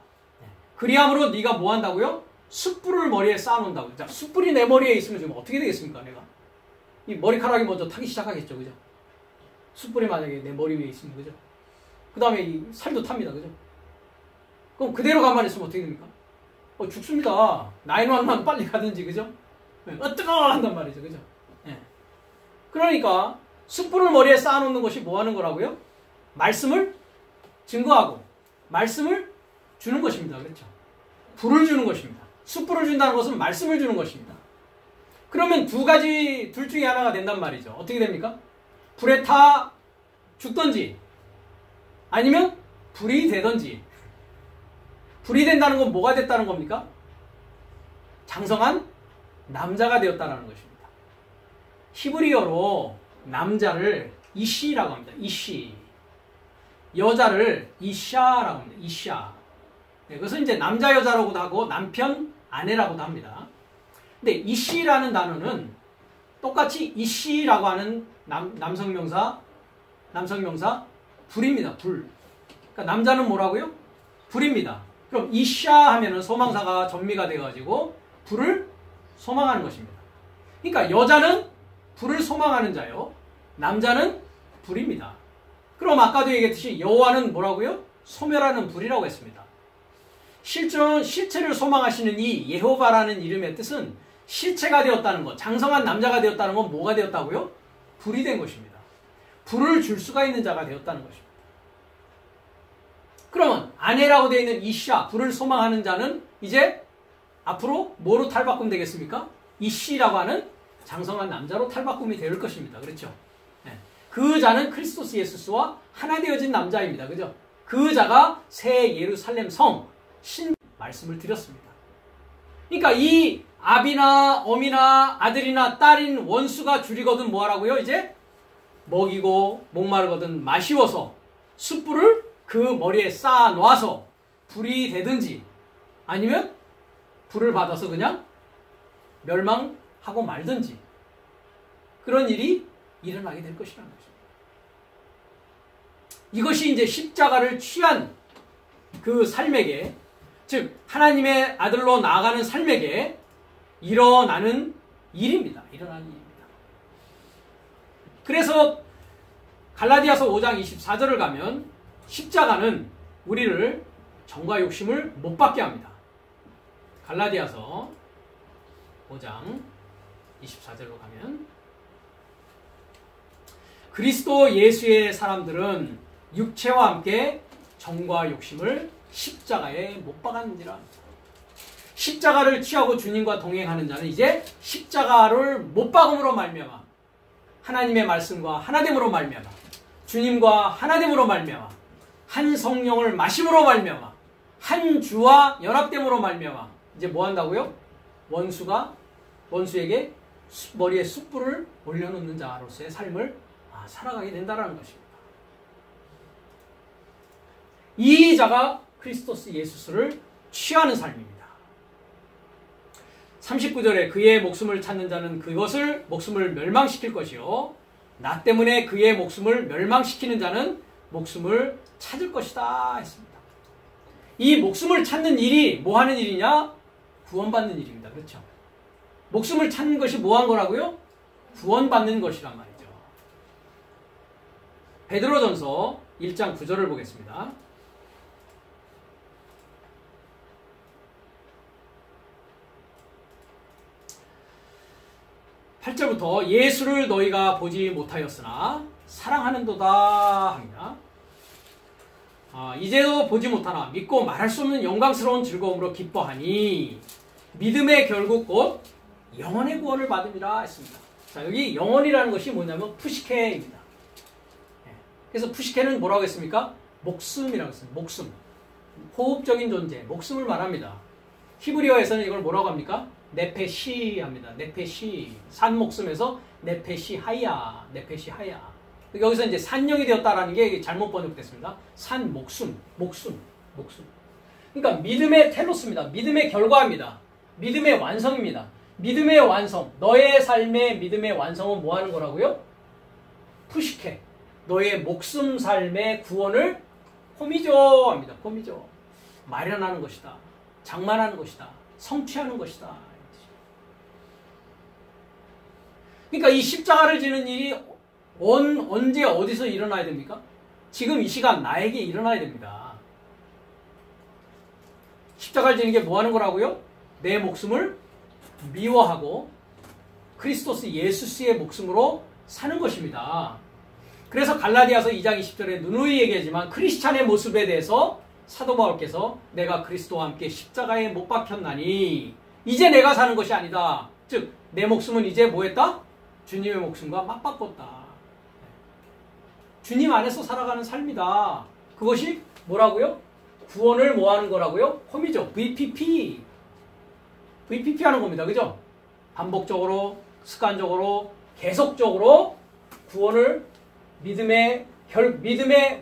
그리함으로 네가 뭐 한다고요? 숯불을 머리에 쌓아놓는다고요. 자, 숯불이 내 머리에 있으면 지금 어떻게 되겠습니까? 내가 이 머리카락이 먼저 타기 시작하겠죠. 그죠? 숯불이 만약에 내 머리 위에 있으면, 그죠? 그 다음에 이 살도 탑니다. 그죠? 그럼 그대로 가만히 있으면 어떻게 됩니까? 죽습니다. 911 빨리 가든지, 그죠? 뜨거워! 한단 말이죠. 그죠? 네. 그러니까 숯불을 머리에 쌓아놓는 것이 뭐 하는 거라고요? 말씀을 증거하고 말씀을 주는 것입니다. 그렇죠? 불을 주는 것입니다. 숯불을 준다는 것은 말씀을 주는 것입니다. 그러면 둘 중에 하나가 된단 말이죠. 어떻게 됩니까? 불에 타 죽든지 아니면 불이 되든지. 불이 된다는 건 뭐가 됐다는 겁니까? 장성한 남자가 되었다는 것입니다. 히브리어로 남자를 이시라고 합니다. 이시. 여자를 이샤라고 합니다. 이샤. 네, 그것은 이제 남자 여자라고도 하고 남편 아내라고도 합니다. 근데 이시라는 단어는 똑같이 이시라고 하는 남성명사 불입니다. 불. 그러니까 남자는 뭐라고요? 불입니다. 그럼 이샤 하면은 소망사가 전미가 돼가지고 불을 소망하는 것입니다. 그러니까 여자는 불을 소망하는 자요. 남자는 불입니다. 그럼 아까도 얘기했듯이 여호와는 뭐라고요? 소멸하는 불이라고 했습니다. 실제로는 실체를 소망하시는 이 예호바라는 이름의 뜻은 실체가 되었다는 것, 장성한 남자가 되었다는 건 뭐가 되었다고요? 불이 된 것입니다. 불을 줄 수가 있는 자가 되었다는 것입니다. 그러면 아내라고 되어 있는 이샤, 불을 소망하는 자는 이제 앞으로 뭐로 탈바꿈 되겠습니까? 이시라고 하는 장성한 남자로 탈바꿈이 될 것입니다. 그렇죠? 네. 그 자는 크리스토스 예수와 하나 되어진 남자입니다. 그죠? 그 자가 새 예루살렘 성, 신 말씀을 드렸습니다. 그러니까 이 아비나 어미나 아들이나 딸인 원수가 줄이거든 뭐하라고요? 이제 먹이고 목마르거든 마시워서 숯불을 그 머리에 쌓아 놓아서 불이 되든지 아니면 불을 받아서 그냥 멸망하고 말든지 그런 일이 일어나게 될 것이라는 것입니다. 이것이 이제 십자가를 취한 그 삶에게, 즉 하나님의 아들로 나아가는 삶에게 일어나는 일입니다. 일어나는 일입니다. 그래서 갈라디아서 5장 24절을 가면 십자가는 우리를 정과 욕심을 못 받게 합니다. 갈라디아서 5장 24절로 가면 그리스도 예수의 사람들은 육체와 함께 정과 욕심을 십자가에 못 박았느니라. 십자가를 취하고 주님과 동행하는 자는 이제 십자가를 못 박음으로 말미암아 하나님의 말씀과 하나됨으로 말미암아 주님과 하나됨으로 말미암아 한 성령을 마심으로 말미암아 한 주와 연합됨으로 말미암아 이제 뭐 한다고요? 원수에게 머리에 숯불을 올려놓는 자로서의 삶을 살아가게 된다는 것입니다. 이 자가 크리스토스 예수를 취하는 삶입니다. 39절에 그의 목숨을 찾는 자는 그것을 목숨을 멸망시킬 것이요 나 때문에 그의 목숨을 멸망시키는 자는 목숨을 찾을 것이다 했습니다. 이 목숨을 찾는 일이 뭐 하는 일이냐? 구원받는 일입니다. 그렇죠? 목숨을 찾는 것이 뭐 한 거라고요? 구원받는 것이란 말이죠. 베드로전서 1장 9절을 보겠습니다. 8절부터 예수를 너희가 보지 못하였으나 사랑하는도다 합니다. 이제도 보지 못하나 믿고 말할 수 없는 영광스러운 즐거움으로 기뻐하니 믿음의 결국 곧 영원의 구원을 받음이라 했습니다. 자, 여기 영원이라는 것이 뭐냐면 푸시케입니다. 그래서 푸시케는 뭐라고 했습니까? 목숨이라고 했습니다. 목숨. 호흡적인 존재, 목숨을 말합니다. 히브리어에서는 이걸 뭐라고 합니까? 네페시 합니다. 네페시. 산 목숨에서 네페시 하야. 네페시 하야. 여기서 이제 산영이 되었다라는 게 잘못 번역됐습니다. 산 목숨. 목숨. 목숨. 그러니까 믿음의 텔로스입니다. 믿음의 결과입니다. 믿음의 완성입니다. 믿음의 완성. 너의 삶의 믿음의 완성은 뭐 하는 거라고요? 푸시케. 너의 목숨 삶의 구원을 포미죠 합니다. 포미죠. 마련하는 것이다. 장만하는 것이다. 성취하는 것이다. 그러니까 이 십자가를 지는 일이 언제 어디서 일어나야 됩니까? 지금 이 시간 나에게 일어나야 됩니다. 십자가를 지는 게 뭐 하는 거라고요? 내 목숨을 미워하고 크리스토스 예수스의 목숨으로 사는 것입니다. 그래서 갈라디아서 2장 20절에 누누이 얘기하지만 크리스찬의 모습에 대해서 사도 바울께서 내가 그리스도와 함께 십자가에 못 박혔나니 이제 내가 사는 것이 아니다. 즉 내 목숨은 이제 뭐 했다? 주님의 목숨과 맞바꿨다. 주님 안에서 살아가는 삶이다. 그것이 뭐라고요? 구원을 뭐 하는 거라고요? 홈이죠. VPP. VPP 하는 겁니다. 그죠? 반복적으로, 습관적으로, 계속적으로 구원을 믿음의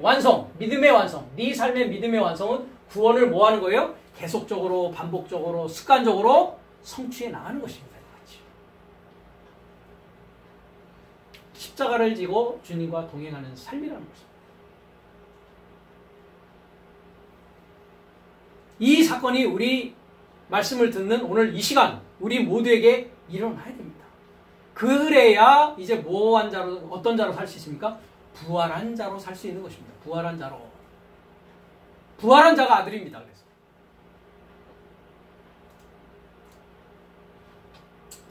완성. 네 삶의 믿음의 완성은 구원을 뭐 하는 거예요? 계속적으로, 반복적으로, 습관적으로 성취해 나가는 것입니다. 십자가를 지고 주님과 동행하는 삶이라는 것입니다. 이 사건이 우리 말씀을 듣는 오늘 이 시간 우리 모두에게 일어나야 됩니다. 그래야 이제 뭐한 자로 어떤 자로 살 수 있습니까? 부활한 자로 살 수 있는 것입니다. 부활한 자로. 부활한 자가 아들입니다. 그래서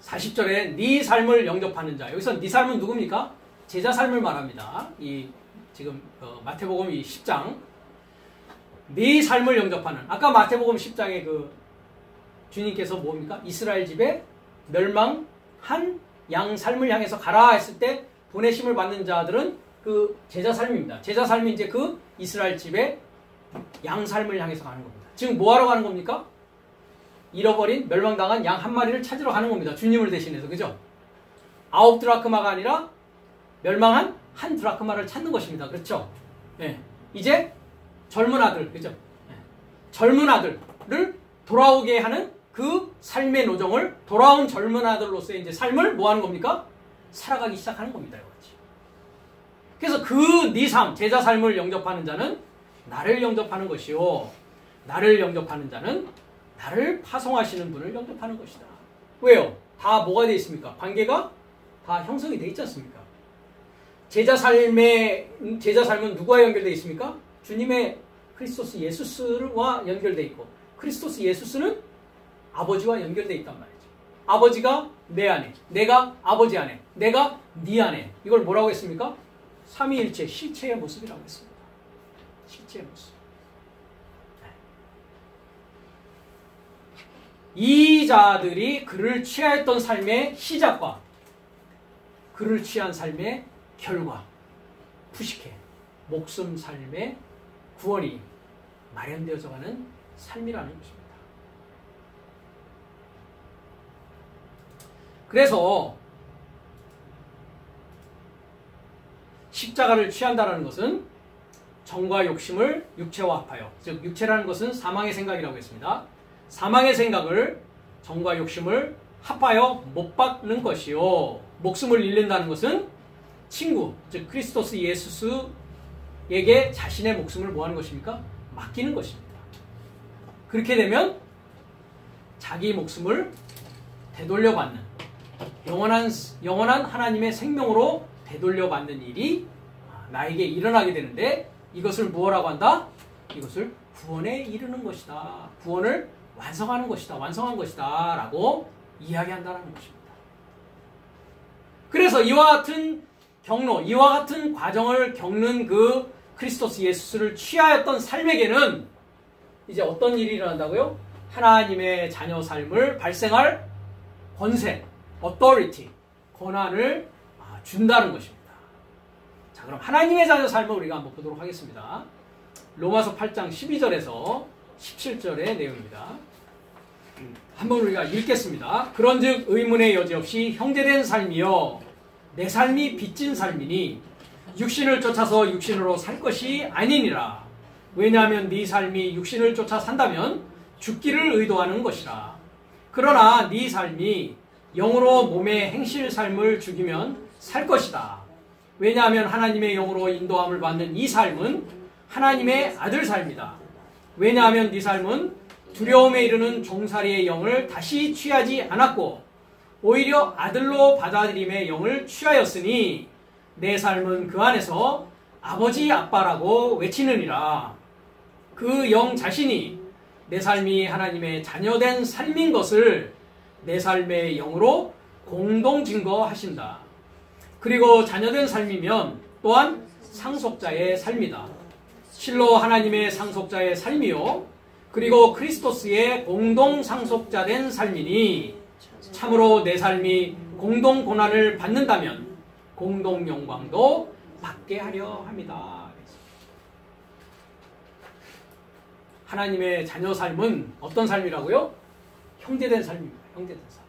40절에 네 삶을 영접하는 자. 여기서 네 삶은 누굽니까? 제자 삶을 말합니다. 이 지금 마태복음 이 10장 네 삶을 영접하는. 아까 마태복음 10장에 그 주님께서 뭡니까? 이스라엘 집에 멸망한 양 삶을 향해서 가라 했을 때 보내심을 받는 자들은 그 제자 삶입니다. 제자 삶이 이제 그 이스라엘 집에 양 삶을 향해서 가는 겁니다. 지금 뭐 하러 가는 겁니까? 잃어버린 멸망당한 양 한 마리를 찾으러 가는 겁니다. 주님을 대신해서. 그죠? 9 드라크마가 아니라 멸망한 1 드라크마를 찾는 것입니다. 그렇죠? 네. 이제 젊은 아들, 그죠? 네. 젊은 아들을 돌아오게 하는 그 삶의 노정을 돌아온 젊은 아들로서의 이제 삶을 뭐 하는 겁니까? 살아가기 시작하는 겁니다. 이거지. 그래서 그 네 삶, 제자 삶을 영접하는 자는 나를 영접하는 것이요. 나를 영접하는 자는 나를 파송하시는 분을 영접하는 것이다. 왜요? 다 뭐가 되어 있습니까? 관계가 다 형성이 되어 있지 않습니까? 제자 삶은 누구와 연결되어 있습니까? 주님의 크리스토스 예수스와 연결되어 있고 크리스토스 예수스는 아버지와 연결되어 있단 말이죠. 아버지가 내 안에, 내가 아버지 안에, 내가 네 안에. 이걸 뭐라고 했습니까? 삼위일체, 실체의 모습이라고 했습니다. 실체의 모습. 이 자들이 그를 취하였던 삶의 시작과 그를 취한 삶의 결과, 푸시케, 목숨 삶의 구원이 마련되어져 가는 삶이라는 것입니다. 그래서 십자가를 취한다는 것은 정과 욕심을 육체화합하여, 즉 육체라는 것은 사망의 생각이라고 했습니다. 사망의 생각을 정과 욕심을 합하여 못 박는 것이요. 목숨을 잃는다는 것은 친구, 즉 크리스토스 예수스에게 자신의 목숨을 뭐하는 것입니까? 맡기는 것입니다. 그렇게 되면 자기 목숨을 되돌려받는 영원한 하나님의 생명으로 되돌려받는 일이 나에게 일어나게 되는데 이것을 무엇라고 한다? 이것을 구원에 이르는 것이다. 구원을 완성하는 것이다. 완성한 것이다. 라고 이야기한다는 것입니다. 그래서 이와 같은 경로, 이와 같은 과정을 겪는 그 크리스토스 예수를 취하였던 삶에게는 이제 어떤 일이 일어난다고요? 하나님의 자녀 삶을 발생할 권세, authority, 권한을 준다는 것입니다. 자, 그럼 하나님의 자녀 삶을 우리가 한번 보도록 하겠습니다. 로마서 8장 12절에서 17절의 내용입니다. 한번 우리가 읽겠습니다. 그런즉 의문의 여지 없이 형제된 삶이여 내 삶이 빚진 삶이니 육신을 쫓아서 육신으로 살 것이 아니니라. 왜냐하면 네 삶이 육신을 쫓아 산다면 죽기를 의도하는 것이라. 그러나 네 삶이 영으로 몸의 행실 삶을 죽이면 살 것이다. 왜냐하면 하나님의 영으로 인도함을 받는 이 삶은 하나님의 아들 삶이다. 왜냐하면 네 삶은 두려움에 이르는 종살이의 영을 다시 취하지 않았고 오히려 아들로 받아들임의 영을 취하였으니 내 삶은 그 안에서 아버지 아빠라고 외치느니라. 그 영 자신이 내 삶이 하나님의 자녀된 삶인 것을 내 삶의 영으로 공동 증거하신다. 그리고 자녀된 삶이면 또한 상속자의 삶이다. 실로 하나님의 상속자의 삶이요 그리고 크리스토스의 공동 상속자된 삶이니 참으로 내 삶이 공동 고난을 받는다면 공동 영광도 받게 하려 합니다. 하나님의 자녀 삶은 어떤 삶이라고요? 형제된 삶입니다. 형제된 삶.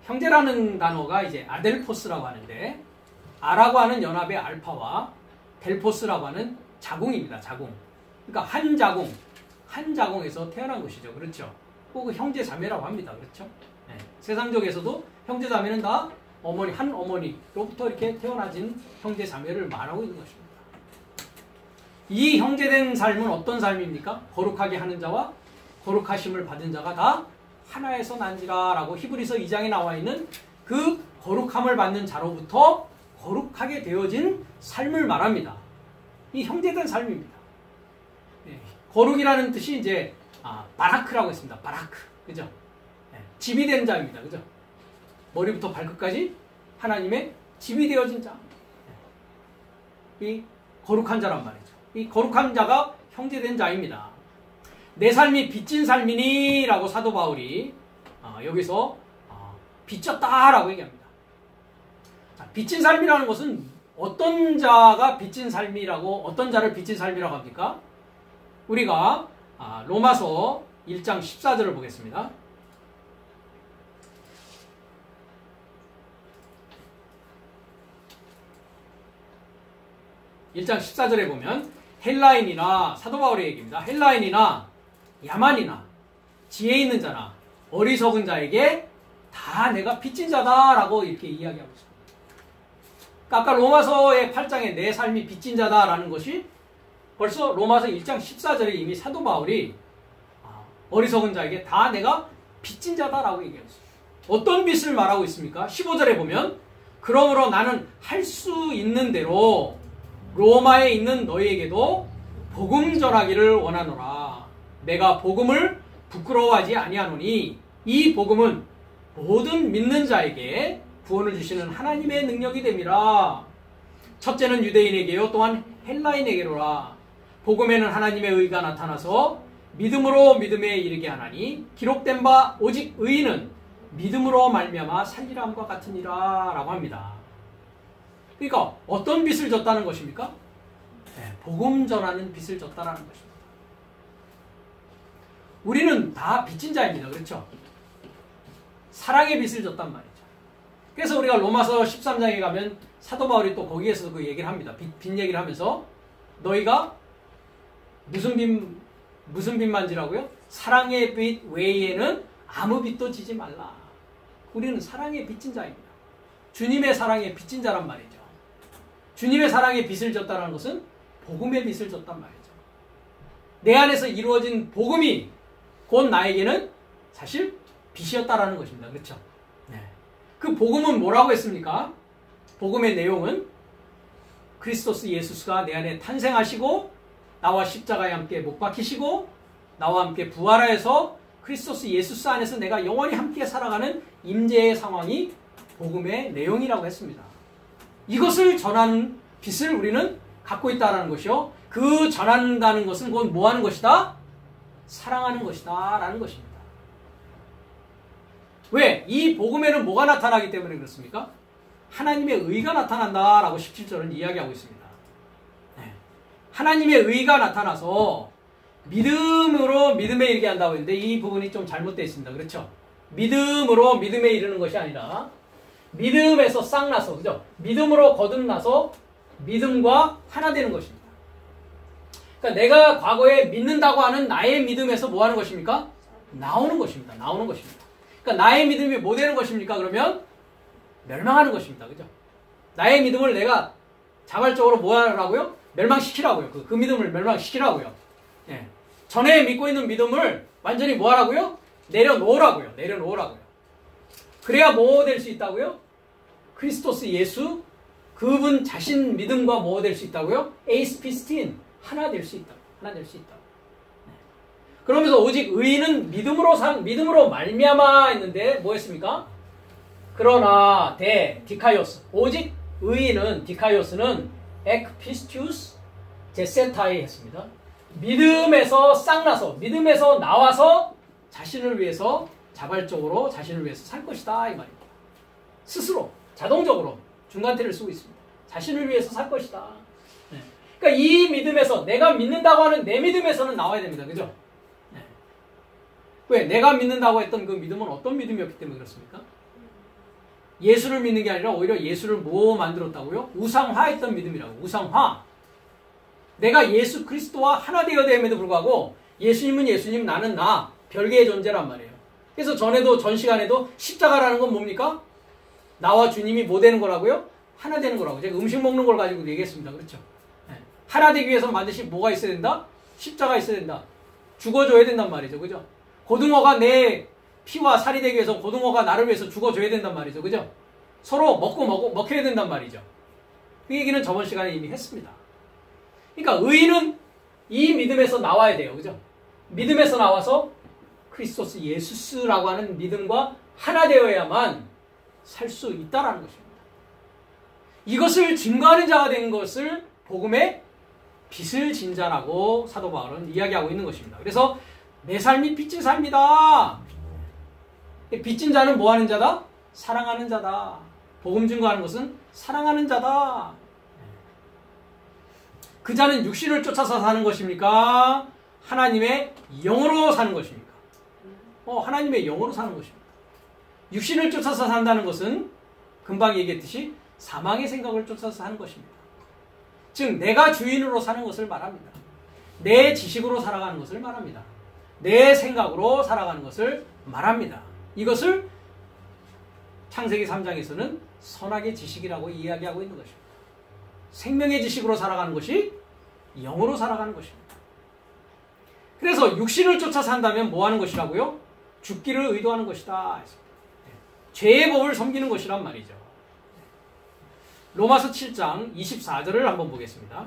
형제라는 단어가 이제 아델포스라고 하는데 아라고 하는 연합의 알파와 델포스라고 하는 자궁입니다. 자궁. 그러니까 한 자궁에서 태어난 것이죠. 그렇죠? 꼭 형제 자매라고 합니다. 그렇죠? 네. 세상적에서도 형제 자매는 다 한 어머니로부터 이렇게 태어나진 형제 자매를 말하고 있는 것입니다. 이 형제된 삶은 어떤 삶입니까? 거룩하게 하는 자와 거룩하심을 받은 자가 다 하나에서 난지라 라고 히브리서 2장에 나와 있는 그 거룩함을 받는 자로부터 거룩하게 되어진 삶을 말합니다. 이 형제된 삶입니다. 네. 거룩이라는 뜻이 이제 바라크라고 했습니다. 바라크. 그죠? 네. 집이 된 자입니다. 그죠? 머리부터 발끝까지 하나님의 집이 되어진 자. 네. 이 거룩한 자란 말이죠. 이 거룩한 자가 형제된 자입니다. 내 삶이 빚진 삶이니 라고 사도 바울이 여기서 빚졌다 라고 얘기합니다. 자, 빚진 삶이라는 것은 어떤 자가 빚진 삶이라고 어떤 자를 빚진 삶이라고 합니까? 우리가 로마서 1장 14절을 보겠습니다. 1장 14절에 보면 헬라인이나 사도 바울의 얘기입니다. 헬라인이나 야만이나 지혜 있는 자나 어리석은 자에게 다 내가 빚진 자다라고 이렇게 이야기하고 있습니다. 그러니까 아까 로마서의 8장에 내 삶이 빚진 자다라는 것이 벌써 로마서 1장 14절에 이미 사도 바울이 어리석은 자에게 다 내가 빚진 자다라고 얘기했어요. 어떤 빚을 말하고 있습니까? 15절에 보면 그러므로 나는 할 수 있는 대로 로마에 있는 너희에게도 복음 전하기를 원하노라. 내가 복음을 부끄러워하지 아니하노니 이 복음은 모든 믿는 자에게 구원을 주시는 하나님의 능력이 됨이라. 첫째는 유대인에게요 또한 헬라인에게로라. 복음에는 하나님의 의가 나타나서 믿음으로 믿음에 이르게 하나니 기록된 바 오직 의인은 믿음으로 말미암아 살리람과 같으니라 라고 합니다. 그러니까 어떤 빚을 졌다는 것입니까? 네, 복음 전하는 빚을 졌다라는 것입니다. 우리는 다 빚진 자입니다. 그렇죠? 사랑의 빚을 졌단 말이죠. 그래서 우리가 로마서 13장에 가면 사도 바울이 또 거기에서 그 얘기를 합니다. 빚 얘기를 하면서 너희가 무슨 빚만 지라고요? 사랑의 빚 외에는 아무 빚도 지지 말라. 우리는 사랑의 빚진 자입니다. 주님의 사랑에 빚진 자란 말이죠. 주님의 사랑에 빚을 졌다는 것은 복음의 빚을 졌단 말이죠. 내 안에서 이루어진 복음이 곧 나에게는 사실 빛이었다라는 것입니다. 그렇죠? 네. 그 복음은 뭐라고 했습니까? 복음의 내용은 그리스도스 예수가 내 안에 탄생하시고 나와 십자가에 함께 못 박히시고 나와 함께 부활하여서 그리스도스 예수 안에서 내가 영원히 함께 살아가는 임재의 상황이 복음의 내용이라고 했습니다. 이것을 전하는 빛을 우리는 갖고 있다는 것이요. 그 전한다는 것은 곧 뭐하는 것이다? 사랑하는 것이다 라는 것입니다. 왜? 이 복음에는 뭐가 나타나기 때문에 그렇습니까? 하나님의 의가 나타난다라고 17절은 이야기하고 있습니다. 네. 하나님의 의가 나타나서 믿음으로 믿음에 이르게 한다고 했는데 이 부분이 좀 잘못되어 있습니다. 그렇죠? 믿음으로 믿음에 이르는 것이 아니라 믿음에서 싹나서, 그죠? 믿음으로 거듭나서 믿음과 하나 되는 것입니다. 그러니까 내가 과거에 믿는다고 하는 나의 믿음에서 뭐 하는 것입니까? 나오는 것입니다. 나오는 것입니다. 그러니까 나의 믿음이 뭐 되는 것입니까? 그러면 멸망하는 것입니다. 그죠? 나의 믿음을 내가 자발적으로 뭐 하라고요? 멸망시키라고요. 그 믿음을 멸망시키라고요. 예. 전에 믿고 있는 믿음을 완전히 뭐 하라고요? 내려놓으라고요. 내려놓으라고요. 그래야 뭐 될 수 있다고요? 그리스도스 예수 그분 자신 믿음과 뭐 될 수 있다고요? 에이스피스틴 하나 될 수 있다. 하나 될 수 있다. 네. 그러면서 오직 의인은 믿음으로 말미암아 했는데 뭐 했습니까? 그러나 디카이오스 오직 의인은 디카이오스는 엑피스티우스 제세타이 했습니다. 믿음에서 싹나서 믿음에서 나와서 자신을 위해서 자발적으로 자신을 위해서 살 것이다 이 말입니다. 스스로 자동적으로 중간태를 쓰고 있습니다. 자신을 위해서 살 것이다. 네. 그러니까 이 믿음에서 내가 믿는다고 하는 내 믿음에서는 나와야 됩니다. 그죠? 네. 왜? 내가 믿는다고 했던 그 믿음은 어떤 믿음이었기 때문에 그렇습니까? 예수를 믿는 게 아니라 오히려 예수를 뭐 만들었다고요? 우상화했던 믿음이라고. 우상화. 내가 예수 그리스도와 하나 되어야 됨에도 불구하고 예수님은 예수님 나는 나 별개의 존재란 말이에요. 그래서 전 시간에도 십자가라는 건 뭡니까? 나와 주님이 뭐 되는 거라고요? 하나 되는 거라고. 제가 음식 먹는 걸 가지고 얘기했습니다. 그렇죠? 네. 하나 되기 위해서는 반드시 뭐가 있어야 된다? 십자가 있어야 된다. 죽어줘야 된단 말이죠. 그죠? 고등어가 내 피와 살이 되기 위해서 고등어가 나를 위해서 죽어줘야 된단 말이죠. 그죠? 서로 먹혀야 된단 말이죠. 그 얘기는 저번 시간에 이미 했습니다. 그러니까 의인은 이 믿음에서 나와야 돼요. 그죠? 믿음에서 나와서 크리스토스 예수스라고 하는 믿음과 하나 되어야만 살 수 있다라는 것입니다. 이것을 증거하는 자가 된 것을 복음의 빛을 진 자라고 사도 바울은 이야기하고 있는 것입니다. 그래서 내 삶이 빛의 삶이다. 빛진 자는 뭐 하는 자다? 사랑하는 자다. 복음 증거하는 것은 사랑하는 자다. 그 자는 육신을 쫓아서 사는 것입니까? 하나님의 영으로 사는 것입니까? 하나님의 영으로 사는 것입니다. 육신을 쫓아서 산다는 것은 금방 얘기했듯이 사망의 생각을 쫓아서 사는 것입니다. 즉 내가 주인으로 사는 것을 말합니다. 내 지식으로 살아가는 것을 말합니다. 내 생각으로 살아가는 것을 말합니다. 이것을 창세기 3장에서는 선악의 지식이라고 이야기하고 있는 것입니다. 생명의 지식으로 살아가는 것이 영으로 살아가는 것입니다. 그래서 육신을 쫓아 산다면 뭐 하는 것이라고요? 죽기를 의도하는 것이다. 죄의 법을 섬기는 것이란 말이죠. 로마서 7장 24절을 한번 보겠습니다.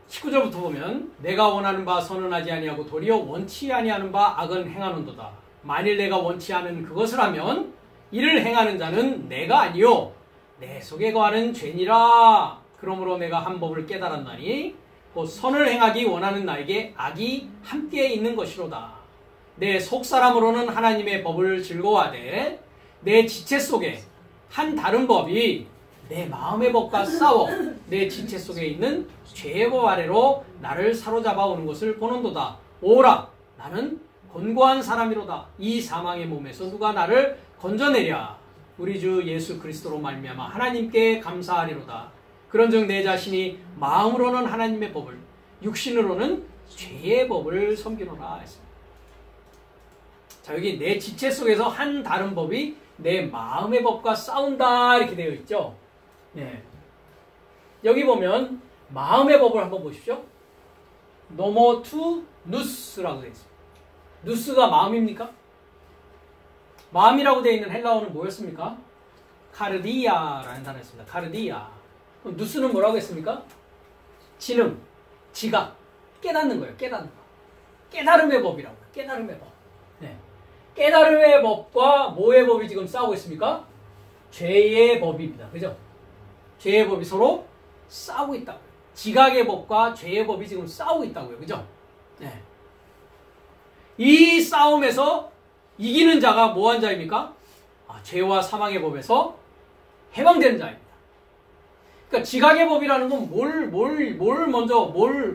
(19절부터) 보면 내가 원하는 바 선언하지 아니하고 도리어 원치 아니하는 바 악은 행하는도다. 만일 내가 원치 않은 그것을 하면 이를 행하는 자는 내가 아니요 내 속에 거하는 죄니라. 그러므로 내가 한 법을 깨달았나니 곧 선을 행하기 원하는 나에게 악이 함께 있는 것이로다. 내 속사람으로는 하나님의 법을 즐거워하되 내 지체 속에 한 다른 법이 내 마음의 법과 싸워 내 지체 속에 있는 죄의 법 아래로 나를 사로잡아 오는 것을 보는도다. 오라 나는 곤고한 사람이로다. 이 사망의 몸에서 누가 나를 건져내랴. 우리 주 예수 그리스도로 말미암아 하나님께 감사하리로다. 그런즉 내 자신이 마음으로는 하나님의 법을 육신으로는 죄의 법을 섬기노라 했습니다. 자, 여기 내 지체 속에서 한 다른 법이 내 마음의 법과 싸운다 이렇게 되어 있죠. 네. 여기 보면 마음의 법을 한번 보십시오. 노모 투 누스라고 되어 있습니다. 누스가 마음입니까? 마음이라고 되어 있는 헬라어는 뭐였습니까? 카르디아라는 단어였습니다. 카르디아. 그럼 누스는 뭐라고 했습니까? 지능, 지각, 깨닫는 거예요. 깨닫는 거. 깨달음의 법이라고. 깨달음의 법. 네. 깨달음의 법과 뭐의 법이 지금 싸우고 있습니까? 죄의 법입니다. 그죠? 죄의 법이 서로 싸우고 있다고요. 지각의 법과 죄의 법이 지금 싸우고 있다고요. 그죠? 네. 이 싸움에서 이기는 자가 뭐한 자입니까? 죄와 사망의 법에서 해방되는 자입니다. 그러니까 지각의 법이라는 건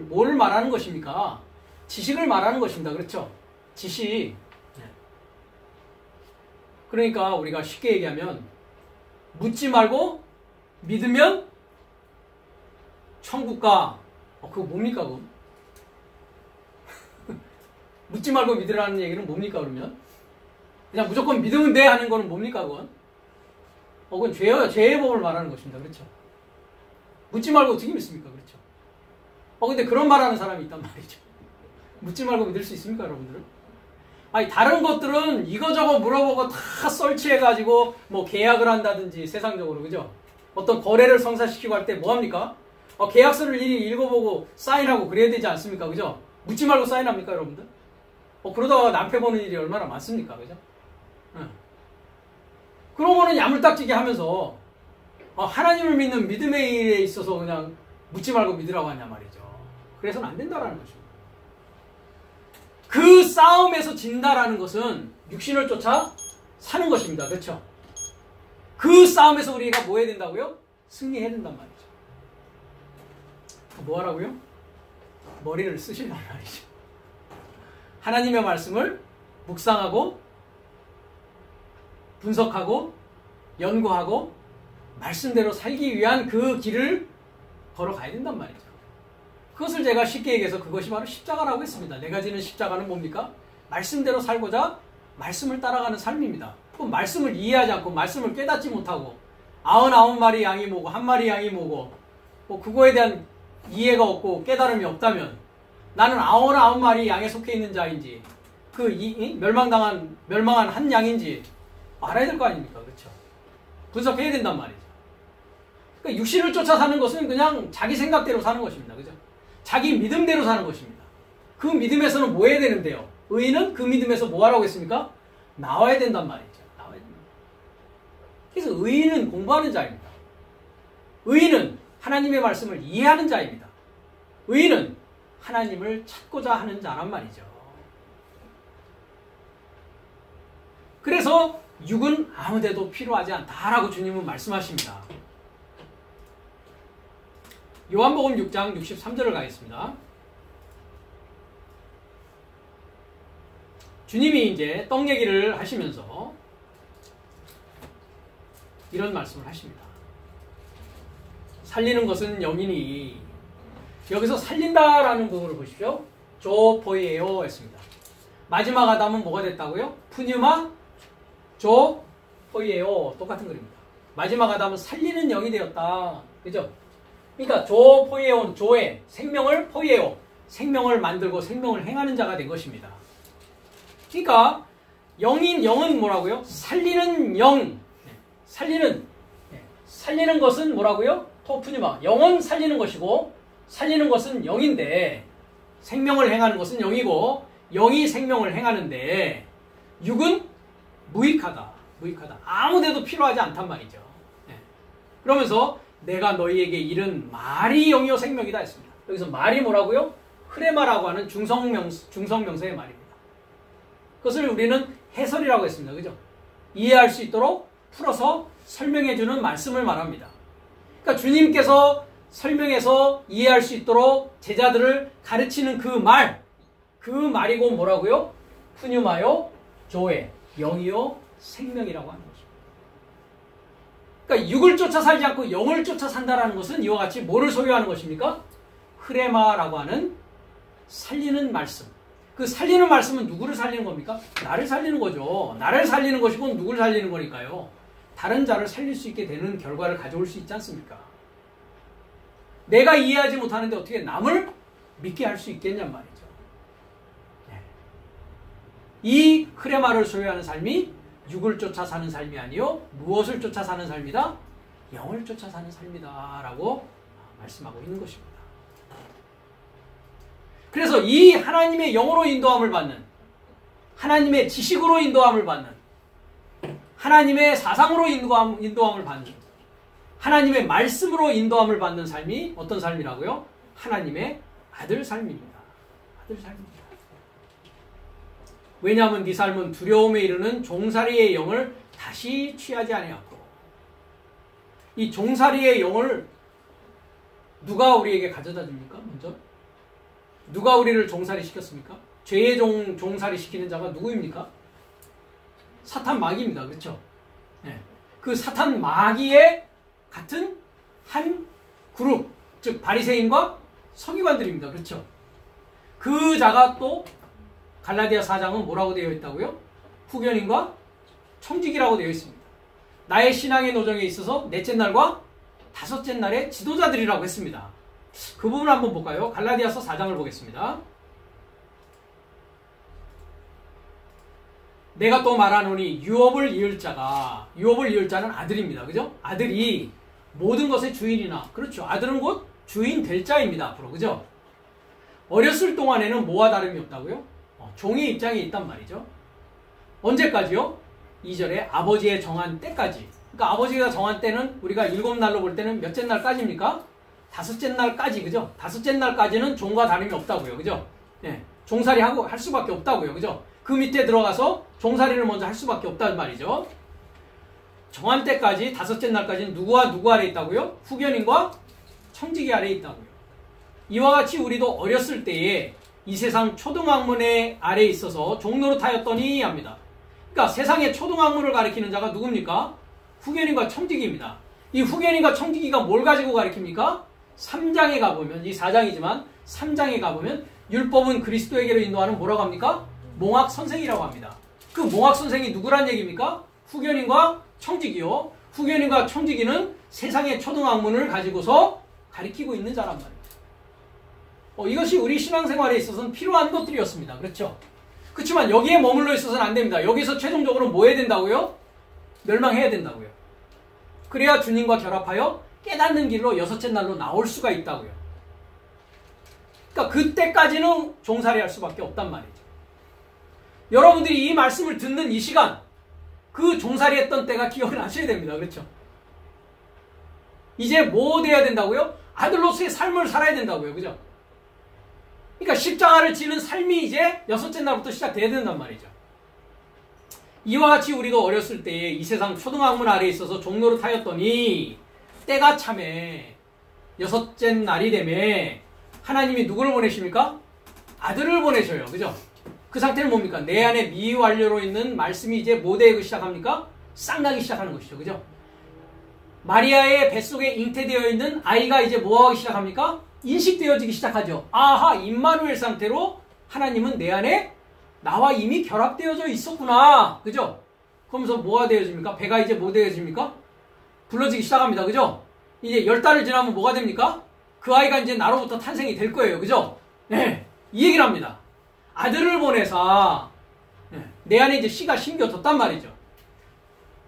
뭘 말하는 것입니까? 지식을 말하는 것입니다. 그렇죠? 지식. 그러니까 우리가 쉽게 얘기하면 묻지 말고 믿으면 천국가. 그거 뭡니까 그거? 묻지 말고 믿으라는 얘기는 뭡니까 그러면? 그냥 무조건 믿으면 돼 하는 거는 뭡니까 그건? 그건 죄의 법을 말하는 것입니다. 그렇죠? 묻지 말고 어떻게 믿습니까? 그렇죠? 근데 그런 말하는 사람이 있단 말이죠. 묻지 말고 믿을 수 있습니까 여러분들은? 아니 다른 것들은 이거저거 물어보고 다 설치해가지고 뭐 계약을 한다든지 세상적으로 그죠? 어떤 거래를 성사시키고 할 때 뭐합니까? 계약서를 일일이 읽어보고 사인하고 그래야 되지 않습니까? 그죠? 묻지 말고 사인합니까 여러분들? 그러다가 낭패 보는 일이 얼마나 많습니까? 그죠? 그런 거는 야물딱지게 하면서 하나님을 믿는 믿음의 일에 있어서 그냥 묻지 말고 믿으라고 하냐 말이죠. 그래서는 안 된다라는 것입니다. 그 싸움에서 진다라는 것은 육신을 쫓아 사는 것입니다. 그렇죠? 그 싸움에서 우리가 뭐 해야 된다고요? 승리해야 된단 말이죠. 뭐 하라고요? 머리를 쓰시란 말이죠. 하나님의 말씀을 묵상하고 분석하고 연구하고 말씀대로 살기 위한 그 길을 걸어가야 된단 말이죠. 그것을 제가 쉽게 얘기해서 그것이 바로 십자가라고 했습니다. 내가 지는 십자가는 뭡니까? 말씀대로 살고자 말씀을 따라가는 삶입니다. 그럼 말씀을 이해하지 않고 말씀을 깨닫지 못하고 99마리 양이 뭐고 1마리 양이 뭐고 그거에 대한 이해가 없고 깨달음이 없다면 나는 99마리 양에 속해 있는 자인지 멸망한 한 양인지 알아야 될 거 아닙니까? 그렇죠? 분석해야 된단 말이죠. 그러니까 육신을 쫓아 사는 것은 그냥 자기 생각대로 사는 것입니다. 그죠? 자기 믿음대로 사는 것입니다. 그 믿음에서는 뭐 해야 되는데요? 의인은 그 믿음에서 뭐 하라고 했습니까? 나와야 된단 말이죠. 나와야 된다. 그래서 의인은 공부하는 자입니다. 의인은 하나님의 말씀을 이해하는 자입니다. 의인은 하나님을 찾고자 하는 자란 말이죠. 그래서 육은 아무데도 필요하지 않다라고 주님은 말씀하십니다. 요한복음 6장 63절을 가겠습니다. 주님이 이제 떡 얘기를 하시면서 이런 말씀을 하십니다. 살리는 것은 영이니, 여기서 살린다라는 부분을 보십시오. 조포이에요 했습니다. 마지막 아담은 뭐가 됐다고요? 푸뉴마 조포이에요. 똑같은 글입니다. 마지막 아담은 살리는 영이 되었다. 그죠? 그러니까 조포이에오는 조의 생명을 포이에오, 생명을 만들고 생명을 행하는 자가 된 것입니다. 그러니까 영은 뭐라고요? 살리는 영. 살리는 것은 뭐라고요? 토푸니마. 영은 살리는 것이고 살리는 것은 영인데, 생명을 행하는 것은 영이고 영이 생명을 행하는데 육은 무익하다. 아무데도 필요하지 않단 말이죠. 그러면서 내가 너희에게 이른 말이 영이요 생명이다 했습니다. 여기서 말이 뭐라고요? 흐레마라고 하는 중성명사의 말입니다. 그것을 우리는 해설이라고 했습니다. 그죠? 이해할 수 있도록 풀어서 설명해주는 말씀을 말합니다. 그러니까 주님께서 설명해서 이해할 수 있도록 제자들을 가르치는 그 말이고 뭐라고요? 푸뉴마요 조에, 영이요 생명이라고 하는 것입니다. 그러니까 육을 쫓아 살지 않고 영을 쫓아 산다라는 것은 이와 같이 뭐를 소유하는 것입니까? 흐레마라고 하는 살리는 말씀, 그 살리는 말씀은 누구를 살리는 겁니까? 나를 살리는 거죠. 나를 살리는 것이고 누구를 살리는 거니까요. 다른 자를 살릴 수 있게 되는 결과를 가져올 수 있지 않습니까? 내가 이해하지 못하는데 어떻게 남을 믿게 할 수 있겠냔 말이죠. 네. 이 크레마를 소유하는 삶이 육을 쫓아 사는 삶이 아니요 무엇을 쫓아 사는 삶이다? 영을 쫓아 사는 삶이다 라고 말씀하고 있는 것입니다. 그래서 이 하나님의 영으로 인도함을 받는, 하나님의 지식으로 인도함을 받는, 하나님의 사상으로 인도함을 받는, 하나님의 말씀으로 인도함을 받는 삶이 어떤 삶이라고요? 하나님의 아들 삶입니다. 아들 삶입니다. 왜냐하면 네 삶은 두려움에 이르는 종살이의 영을 다시 취하지 아니하고, 이 종살이의 영을 누가 우리에게 가져다 줍니까? 먼저 누가 우리를 종살이 시켰습니까? 죄의 종살이 시키는 자가 누구입니까? 사탄 마귀입니다. 그렇죠? 네. 그 사탄 마귀의 같은 한 그룹, 즉 바리새인과 서기관들입니다. 그렇죠? 그 자가 또 갈라디아 4장은 뭐라고 되어 있다고요? 후견인과 청지기라고 되어 있습니다. 나의 신앙의 노정에 있어서 넷째 날과 다섯째 날의 지도자들이라고 했습니다. 그 부분 한번 볼까요? 갈라디아서 4장을 보겠습니다. 내가 또 말하노니 유업을 이을 자는 아들입니다. 그죠? 아들이 모든 것의 주인이나, 그렇죠. 아들은 곧 주인 될 자입니다. 앞으로. 그죠? 어렸을 동안에는 뭐와 다름이 없다고요? 종의 입장에 있단 말이죠. 언제까지요? 2절에 아버지의 정한 때까지. 그러니까 아버지가 정한 때는 우리가 7날로 볼 때는 몇째 날까지입니까? 다섯째 날까지. 그죠? 다섯째 날까지는 종과 다름이 없다고요. 그죠? 예. 종살이 하고 할 수밖에 없다고요. 그죠? 그 밑에 들어가서 종살이를 먼저 할 수밖에 없단 말이죠. 정한 때까지, 다섯째 날까지는 누구와 누구 아래 있다고요? 후견인과 청지기 아래 있다고요. 이와 같이 우리도 어렸을 때에 이 세상 초등학문의 아래에 있어서 종노릇하였더니 합니다. 그러니까 세상의 초등학문을 가리키는 자가 누굽니까? 후견인과 청지기입니다. 이 후견인과 청지기가 뭘 가지고 가리킵니까? 3장에 가보면, 이 4장이지만 3장에 가보면 율법은 그리스도에게로 인도하는 뭐라고 합니까? 몽학 선생이라고 합니다. 그 몽학 선생이 누구란 얘기입니까? 후견인과 청지기요. 후견인과 청지기는 세상의 초등학문을 가지고서 가리키고 있는 자란 말이에요. 이것이 우리 신앙생활에 있어서는 필요한 것들이었습니다. 그렇죠? 그렇지만 여기에 머물러 있어서는 안 됩니다. 여기서 최종적으로 뭐 해야 된다고요? 멸망해야 된다고요. 그래야 주님과 결합하여 깨닫는 길로 여섯째 날로 나올 수가 있다고요. 그러니까 그때까지는 종살이 할 수밖에 없단 말이죠. 여러분들이 이 말씀을 듣는 이 시간, 그 종살이 했던 때가 기억을 하셔야 됩니다. 그렇죠? 이제 뭐 돼야 된다고요? 아들로서의 삶을 살아야 된다고요. 그죠? 그러니까 십자가를 지는 삶이 이제 여섯째 날부터 시작돼야 된단 말이죠. 이와 같이 우리도 어렸을 때에 이 세상 초등학문 아래에 있어서 종노릇 하였더니 때가 참에 여섯째 날이 되매 하나님이 누구를 보내십니까? 아들을 보내셔요. 그죠? 그 상태는 뭡니까? 내 안에 미완료로 있는 말씀이 이제 뭐 되기 시작합니까? 싹나기 시작하는 것이죠. 그죠? 마리아의 뱃속에 잉태되어 있는 아이가 이제 뭐 하기 시작합니까? 인식되어지기 시작하죠. 아하, 임마누엘 상태로 하나님은 내 안에 나와 이미 결합되어져 있었구나. 그죠? 그러면서 뭐가 되어집니까? 배가 이제 뭐 되어집니까? 불러지기 시작합니다. 그죠? 이제 10달을 지나면 뭐가 됩니까? 그 아이가 이제 나로부터 탄생이 될 거예요. 그죠? 네. 이 얘기를 합니다. 아들을 보내사 내 안에 이제 씨가 심겨졌단 말이죠.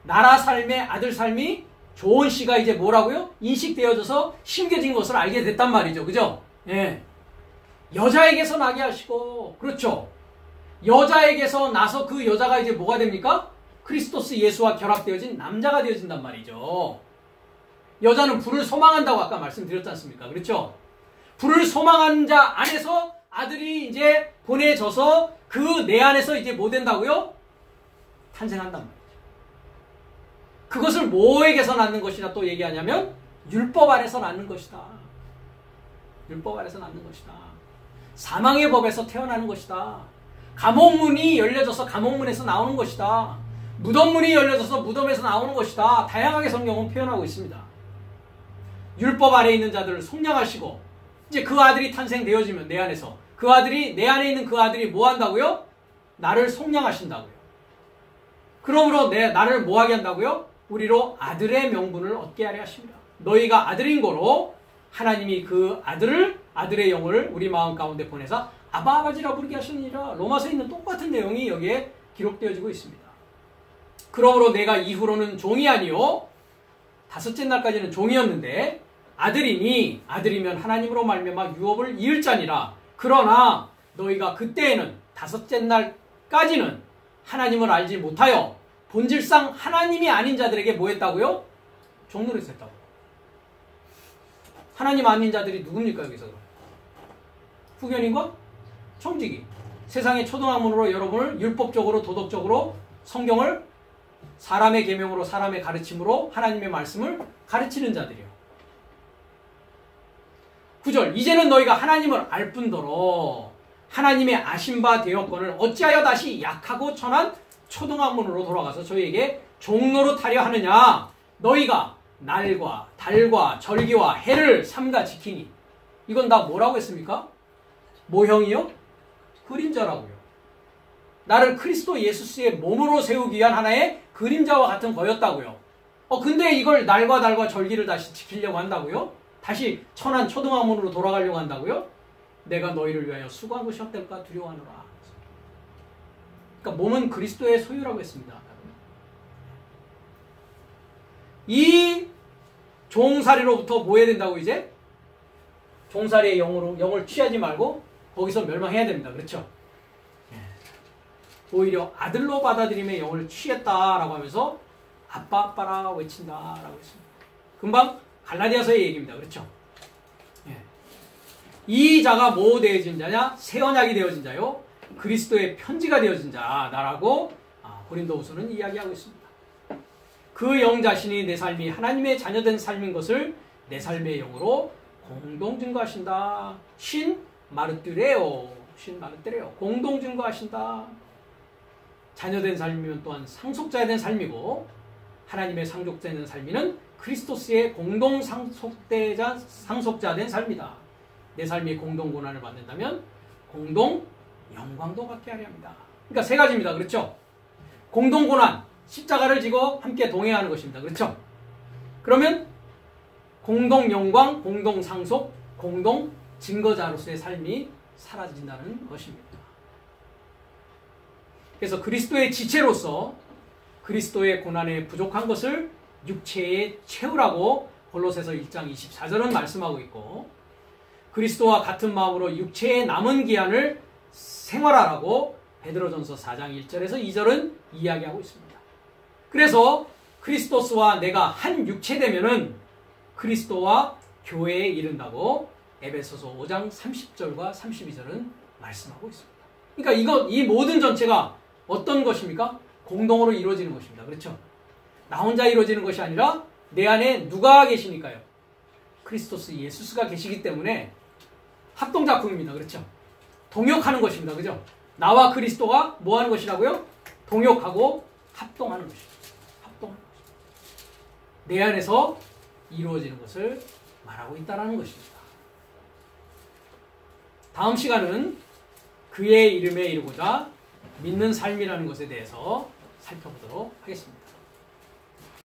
나라 삶의 아들 삶이 좋은 씨가 이제 뭐라고요? 인식되어져서 심겨진 것을 알게 됐단 말이죠. 그죠? 예. 여자에게서 나게 하시고, 그렇죠. 여자에게서 나서 그 여자가 이제 뭐가 됩니까? 크리스토스 예수와 결합되어진 남자가 되어진단 말이죠. 여자는 불을 소망한다고 아까 말씀드렸지 않습니까? 그렇죠? 불을 소망한 자 안에서 아들이 이제 보내져서 그 내 안에서 이제 뭐 된다고요? 탄생한단 말이죠. 그것을 뭐에게서 낳는 것이냐 또 얘기하냐면 율법 안에서 낳는 것이다. 율법 안에서 낳는 것이다. 사망의 법에서 태어나는 것이다. 감옥문이 열려져서 감옥문에서 나오는 것이다. 무덤문이 열려져서 무덤에서 나오는 것이다. 다양하게 성경은 표현하고 있습니다. 율법 아래 있는 자들을 속량하시고 이제 그 아들이 탄생되어지면 내 안에서 그 아들이, 내 안에 있는 그 아들이 뭐 한다고요? 나를 속량하신다고요. 그러므로 나를 뭐 하게 한다고요? 우리로 아들의 명분을 얻게 하려 하십니다. 너희가 아들인 거로 하나님이 그 아들의 영을 우리 마음 가운데 보내서 아바 아버지라 부르게 하시니라. 로마서에 있는 똑같은 내용이 여기에 기록되어지고 있습니다. 그러므로 내가 이후로는 종이 아니요 다섯째 날까지는 종이었는데 아들이면 하나님으로 말미암아 유업을 이을 자니라. 그러나 너희가 그때에는 다섯째 날까지는 하나님을 알지 못하여 본질상 하나님이 아닌 자들에게 뭐 했다고요? 종노릇 했다고. 하나님 아닌 자들이 누굽니까 여기서? 후견인과 청지기. 세상의 초등학문으로 여러분을 율법적으로 도덕적으로 성경을 사람의 계명으로 사람의 가르침으로 하나님의 말씀을 가르치는 자들이요. 9절 이제는 너희가 하나님을 알 뿐더러 하나님의 아신 바 되었거늘 어찌하여 다시 약하고 천한 초등학문으로 돌아가서 저희에게 종노릇 하려 하느냐. 너희가 날과 달과 절기와 해를 삼가 지키니. 이건 다 뭐라고 했습니까? 모형이요? 그림자라고요. 나를 그리스도 예수의 몸으로 세우기 위한 하나의 그림자와 같은 거였다고요. 근데 이걸 날과 달과 절기를 다시 지키려고 한다고요? 다시 천한 초등학문으로 돌아가려고 한다고요? 내가 너희를 위하여 수고한 것이 헛될까 두려워하노라. 그러니까 몸은 그리스도의 소유라고 했습니다. 이 종살이로부터 뭐 해야 된다고 이제? 종살이의 영을 취하지 말고 거기서 멸망해야 됩니다. 그렇죠? 오히려 아들로 받아들임의 영을 취했다라고 하면서 아빠라 외친다라고 했습니다. 금방 갈라디아서의 얘기입니다. 그렇죠? 이 자가 뭐 되어진 자냐? 새 언약이 되어진 자요. 그리스도의 편지가 되어진 자라고 고린도후서는 이야기하고 있습니다. 그 영 자신이 내 삶이 하나님의 자녀된 삶인 것을 내 삶의 영으로 공동 증거하신다. 신 마르뜨레오 공동 증거하신다. 자녀된 삶이면 또한 상속자에 대한 삶이고 하나님의 상속자에 대한 삶이는 그리스도스의 공동 상속자 된 삶이다. 내 삶이 공동 고난을 받는다면 공동 영광도 받게 하려 합니다. 그러니까 세 가지입니다. 그렇죠? 공동 고난, 십자가를 지고 함께 동행하는 것입니다. 그렇죠? 그러면 공동 영광, 공동 상속, 공동 증거자로서의 삶이 사라진다는 것입니다. 그래서 그리스도의 지체로서 그리스도의 고난에 부족한 것을 육체에 채우라고 골로새서 1장 24절은 말씀하고 있고 그리스도와 같은 마음으로 육체의 남은 기한을 생활하라고 베드로전서 4장 1절에서 2절은 이야기하고 있습니다. 그래서 그리스도스와 내가 한 육체되면은 그리스도와 교회에 이른다고 에베소서 5장 30절과 32절은 말씀하고 있습니다. 그러니까 이 모든 전체가 어떤 것입니까? 공동으로 이루어지는 것입니다. 그렇죠? 나 혼자 이루어지는 것이 아니라 내 안에 누가 계시니까요? 그리스도스 예수스가 계시기 때문에 합동작품입니다. 그렇죠? 동역하는 것입니다. 그죠? 나와 그리스도가 뭐 하는 것이라고요? 동역하고 합동하는 것입니다. 내 안에서 이루어지는 것을 말하고 있다는 것입니다. 다음 시간은 그의 이름에 이르고자 믿는 삶이라는 것에 대해서 살펴보도록 하겠습니다.